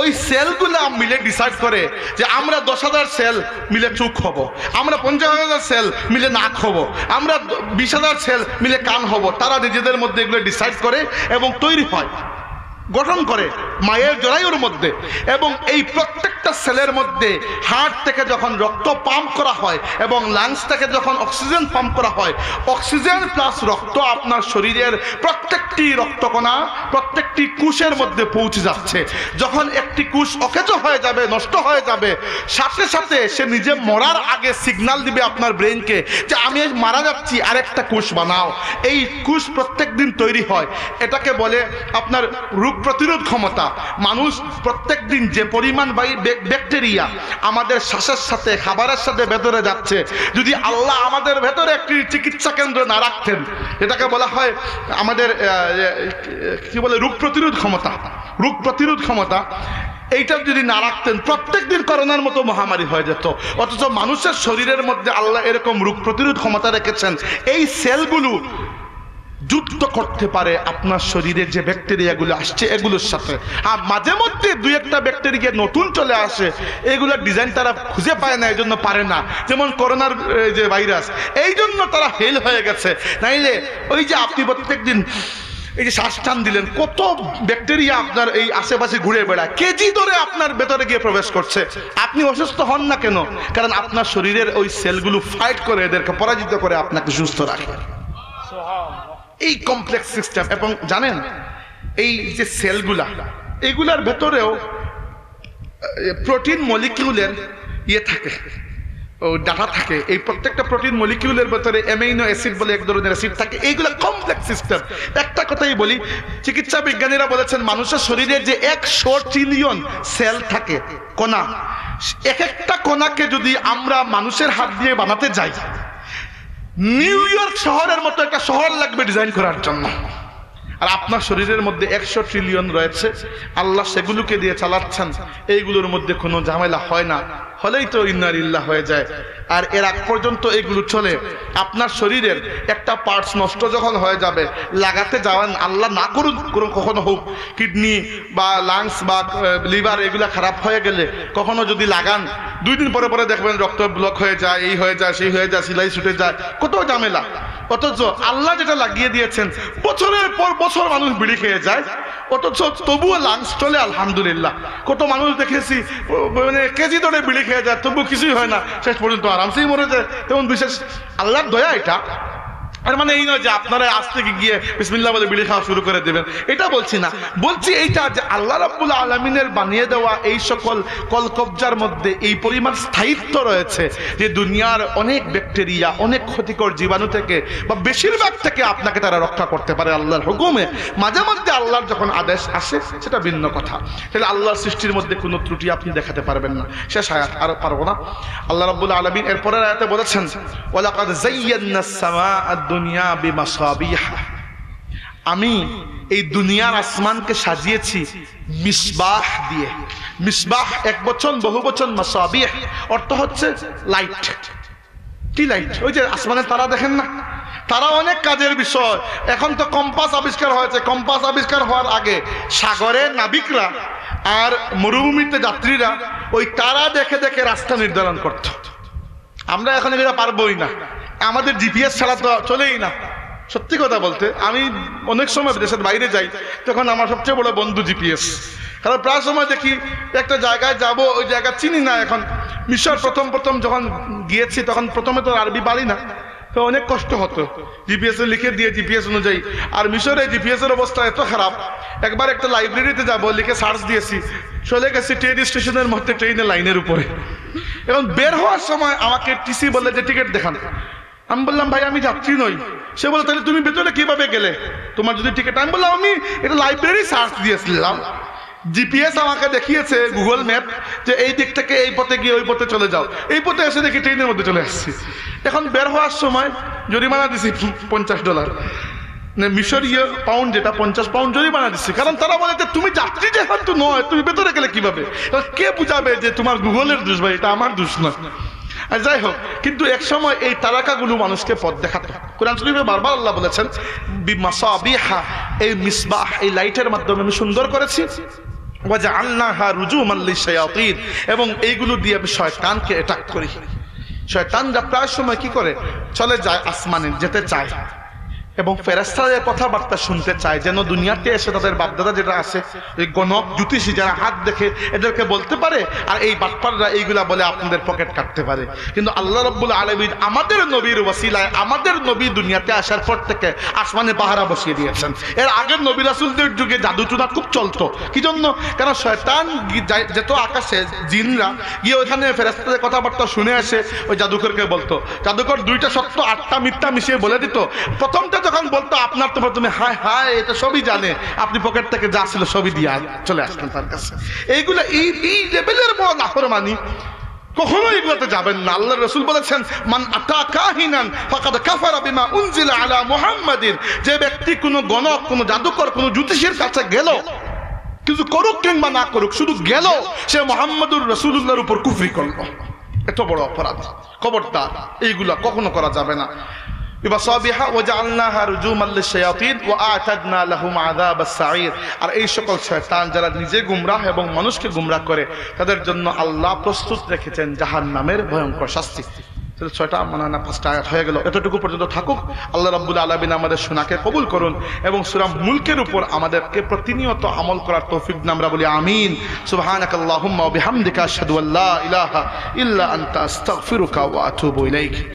ওই সেলগুলো মিলে ডিসাইড করে যে আমরা 10,000 সেল মিলে চোখ হব, আমরা 50,000 সেল মিলে নাক হব, আমরা 20,000 সেল মিলে কান হব। তারা নিজেদের মধ্যে এগুলো ডিসাইড করে এবং তৈরি হয়, গঠন করে মায়ের জরায়ুর মধ্যে। এবং এই প্রত্যেকটা সেলের মধ্যে হার্ট থেকে যখন রক্ত পাম্প করা হয় এবং লাংস থেকে যখন অক্সিজেন পাম্প করা হয়, অক্সিজেন প্লাস রক্ত আপনার শরীরের প্রত্যেকটি রক্তকণা, প্রত্যেকটি কোষের মধ্যে পৌঁছে যাচ্ছে। যখন একটি কোষ অকেজ হয়ে যাবে, নষ্ট হয়ে যাবে, সাথে সাথে সে নিজে মরার আগে সিগন্যাল দিবে আপনার ব্রেনকে যে আমি মারা যাচ্ছি, আরেকটা কোষ বানাও। এই কোষ প্রত্যেক দিন তৈরি হয়। এটাকে বলে আপনার রোগ প্রতিরোধ ক্ষমতা। মানুষ প্রত্যেক দিন যে পরিমাণ ব্যাকটেরিয়া আমাদের শ্বাসের সাথে, খাবারের সাথে ভেতরে যাচ্ছে, যদি আল্লাহ আমাদের ভেতরে একটি চিকিৎসা কেন্দ্র না রাখতেন, এটাকে বলা হয় আমাদের কি বলে রোগ প্রতিরোধ ক্ষমতা, রোগ প্রতিরোধ ক্ষমতা, এইটা যদি না রাখতেন প্রত্যেক দিন করোনার মতো মহামারী হয়ে যেত। অথচ মানুষের শরীরের মধ্যে আল্লাহ এরকম রোগ প্রতিরোধ ক্ষমতা রেখেছেন, এই সেলগুলো যুদ্ধ করতে পারে আপনার শরীরে যে ব্যাকটেরিয়াগুলো আসছে এগুলোর সাথে। আর মাঝে মধ্যে 2-1টা ব্যাকটেরিয়া নতুন চলে আসে, এগুলোর ডিজাইন তারা খুঁজে পায় না, এই জন্য পারে না। যেমন করোনার যে ভাইরাস, এই জন্য তারা ফেল হয়ে গেছে। নাইলে ওই যে আপনি প্রত্যেক দিন এই যে শ্বাস টান দিলেন, কত ব্যাকটেরিয়া আপনার এই আশেপাশে ঘুরে বেড়ায়, কেজি ধরে আপনার ভেতরে গিয়ে প্রবেশ করছে। আপনি অসুস্থ হন না কেন? কারণ আপনার শরীরের ওই সেলগুলো ফাইট করে, এদেরকে পরাজিত করে আপনাকে সুস্থ রাখে। এই কমপ্লেক্স সিস্টেম। এবং জানেন এই যে সেলগুলা, এগুলার ভেতরেও প্রোটিন মলিকিউলের থাকে, ও ডাটা থাকে। এই প্রত্যেকটা প্রোটিন মলিকিউলের ভেতরে অ্যামিনো অ্যাসিড বলে এক ধরনের অ্যাসিড থাকে। এইগুলা কমপ্লেক্স সিস্টেম। একটা কথাই বলি, চিকিৎসা বিজ্ঞানীরা বলেছেন মানুষের শরীরে যে 100 ট্রিলিয়ন সেল থাকে, কণা, এক একটা কণাকে যদি আমরা মানুষের হাত দিয়ে বানাতে যাই, নিউ ইয়র্ক শহরের মতো একটা শহর লাগবে ডিজাইন করার জন্য। আর আপনার শরীরের মধ্যে 100 ট্রিলিয়ন রয়েছে, আল্লাহ সেগুলোকে দিয়ে চালাচ্ছেন। এইগুলোর মধ্যে কোনো ঝামেলা হয় না, হলেই তো ইন্না লিল্লাহ হয়ে যায়। আর এর আগ পর্যন্ত এগুলো চলে। আপনার শরীরের একটা পার্টস নষ্ট যখন হয়ে যাবে, লাগাতে যাওয়ান, আল্লাহ না করুন কখনো হোক, কিডনি বা লাংস বা লিভার এগুলা খারাপ হয়ে গেলে কখনো যদি লাগান, 2 দিন পরে পরে দেখবেন রক্ত ব্লক হয়ে যায়, এই হয়ে যায়, সেই হয়ে যায়, সিলাই ছুটে যায়, কত ঝামেলা। অথচ আল্লাহ যেটা লাগিয়ে দিয়েছেন, বছরের পর বছর মানুষ বিড়ি খেয়ে যায়, অথচ তবুও লাংস চলে, আলহামদুলিল্লাহ। কত মানুষ দেখেছি মানে কেজি ধরে বিড়ি খেয়ে যায়, তবু কিছুই হয় না, শেষ পর্যন্ত আরামসেই মরে যায়। তেমন বিশেষ আল্লাহর দয়া এটা। আর মানে এই নয় যে আপনারা আজ থেকে গিয়ে বিসমিল্লাহ বলে বিড়ি খাওয়া শুরু করে দেবেন, এটা বলছি না। বলছি এইটা যে আল্লাহ রাব্বুল আলামিনের বানিয়ে দেওয়া এই সকল কলকবজার মধ্যে এই পরিমাণ স্থায়িত্ব রয়েছে যে দুনিয়ার অনেক ব্যাকটেরিয়া, অনেক ক্ষতিকর জীবাণু থেকে বা বেশিরভাগ থেকে আপনাকে তারা রক্ষা করতে পারে আল্লাহর হুকুমে। মাঝে মধ্যে আল্লাহর যখন আদেশ আসে সেটা ভিন্ন কথা। তাহলে আল্লাহর সৃষ্টির মধ্যে কোনো ত্রুটি আপনি দেখাতে পারবেন না। শেষ আয়াত, আর পারবো না। আল্লাহ রাব্বুল আলামিন এরপরের আয়াতে বলেছেন, ওয়ালাকাদ যায়্যানাস সামাআদ দুনিয়া বিমাসাবিহ, আমি এই দুনিয়ার আসমানকে সাজিয়েছি মিসবাহ দিয়ে। মিসবাহ এক বচন, বহু বচন মাসাবিহ, অর্থ হচ্ছে লাইট। কি লাইট? ওই যে আসমানের তারা দেখেন না, তারা অনেক কাজের বিষয়। এখন তো কম্পাস আবিষ্কার হয়েছে। কম্পাস আবিষ্কার হওয়ার আগে সাগরের নাবিকরা আর মরুভূমিতে যাত্রীরা ওই তারা দেখে দেখে রাস্তা নির্ধারণ করত। আমরা এখন এগুলো পারবোই না, আমাদের জিপিএস ছাড়া তো চলেই না। সত্যি কথা বলতে, আমি অনেক সময় দেশের বাইরে যাই, তখন আমার সবচেয়ে বড় বন্ধু জিপিএস। কারণ প্রায় সময় দেখি একটা জায়গায় যাব, ওই জায়গা চিনি না। এখন মিশর প্রথম যখন গিয়েছি, তখন প্রথমে তো আরবি পারি না, তো অনেক কষ্ট হতো, জিপিএস লিখে দিয়ে জিপিএস অনুযায়ী। আর মিশরে জিপিএস এর অবস্থা এত খারাপ, একবার একটা লাইব্রেরিতে যাব লিখে সার্চ দিয়েছি, চলে গেছি ট্রেন স্টেশনের মধ্যে, ট্রেনের লাইনের উপরে। এখন বের হওয়ার সময় আমাকে টিসি বলে যে টিকিট দেখান। আমি বললাম ভাই আমি যাত্রী নই। সে বলে তাহলে তুমি ভেতরে কিভাবে গেলে, তোমার যদি টিকিট। আমি বললাম আমি এটা লাইব্রেরি সার্চ দিয়েছিলাম, জিপিএস আমাকে দেখিয়েছে গুগল ম্যাপ যে এই দিক থেকে এই পথে গিয়ে ওই পথে চলে যাও, এই পথে এসে দেখি ট্রেনের মধ্যে চলে আসছি। এখন বের হওয়ার সময় জরিমানা দিছি $50, মিশরীয় পাউন্ড, যেটা 50 পাউন্ড জরিমানা দিচ্ছি। কারণ তারা বলে যে তুমি যাত্রী যেহেতু নয়, তুমি ভেতরে গেলে কিভাবে। কে বুঝাবে যে তোমার গুগলের দোষ ভাই, এটা আমার দোষ নয়। আর যাই হোক, কিন্তু এক সময় এই তারাকাগুলো মানুষকে পথ দেখাতো। কোরআন শরীফে বারবার আল্লাহ বলেছেন বিমাসাবিহা, এই মিসবাহ, এই লাইটের মাধ্যমে আমি সুন্দর করেছি। ওয়াজআলনাহা রুজুমান লিশ-শায়াতিন, এবং এইগুলো দিয়ে আমি শয়তানকে অ্যাটাক করি। শয়তানরা প্রায় সময় কি করে, চলে যায় আসমানে, যেতে চায় এবং ফেরেশতাদের কথাবার্তা শুনতে চায়, যেন দুনিয়াতে এসে তাদের বাপদাদা যেটা আছে, ওই গণক জ্যোতিষী যারা হাত দেখে এদেরকে বলতে পারে, আর এই বাটপাররা এইগুলা বলে আপনাদের পকেট কাটতে পারে। কিন্তু আল্লাহ রাব্বুল আলামিন আমাদের নবীর ওসিলায়, আমাদের নবী দুনিয়াতে আসার পর থেকে আসমানে পাহারা বসিয়ে দিয়েছেন। এর আগের নবী রাসূলদের যুগে জাদুটোনা খুব চলতো। কি জন্য? কারণ শয়তান যেত আকাশে, জিনরা গিয়ে ওইখানে ফেরেশতাদের কথাবার্তা শুনে আসে, ওই জাদুকরকে বলতো। জাদুকর 2টা সত্য 8টা মিথ্যা মিশিয়ে বলে দিত। প্রথমটা যখন বলতো আপনার, তো প্রথমে হায় হায় এটা সবই জানে, আপনি পকেট থেকে যা ছিল সবই দিয়ে চলে আসতেন তার কাছে। এইগুলা এই লেভেলের বড় নাফরমানি, কখনো এগুলোতে যাবেন না। আল্লাহ রাসূল বলেছেন মান আতা কাহিনান ফাকাদ কাফারা বিমা উনজিলা আলা মুহাম্মাদিন, যে ব্যক্তি কোনো গণক, কোনো জাদুকর, কোনো জ্যোতিষীর কাছে গেল, কিছু করুক কিংবা না করুক, শুধু গেল, সে মুহাম্মাদুর রাসূলুল্লাহর উপর কুফরি করলো। এত বড় অপরাধ, খবরদার এইগুলা কখনো করা যাবে না। বিমাসাবিহা ওয়াজআলনাহা রুজুমান লিশ-শায়াতিন ওয়া আ'তাদনা লাহুম আযাবাস সাঈর। আর এই সকল শয়তান যারা নিজে গুমরাহ এবং মানুষকে গুমরাহ করে, তাদের জন্য আল্লাহ প্রস্তুত রেখেছেন জাহান্নামের ভয়ঙ্কর শাস্তি। 6টা মানে না 5টা আয়াত হয়ে গেল, এতটুকু পর্যন্ত থাকুক। আল্লাহ রাব্বুল আলামিন আমাদের শোনাকে কবুল করুন এবং সূরা মুলকের উপর আমাদেরকে প্রতিনিয়ত আমল করার তৌফিক দান আমরা বলি আমিন। সুবহানাকাল্লাহুম্মা ওয়া বিহামদিকা আশহাদু আল্লা ইলাহা ইল্লা আনতা আস্তাগফিরুকা ওয়া আতুবু ইলাইক।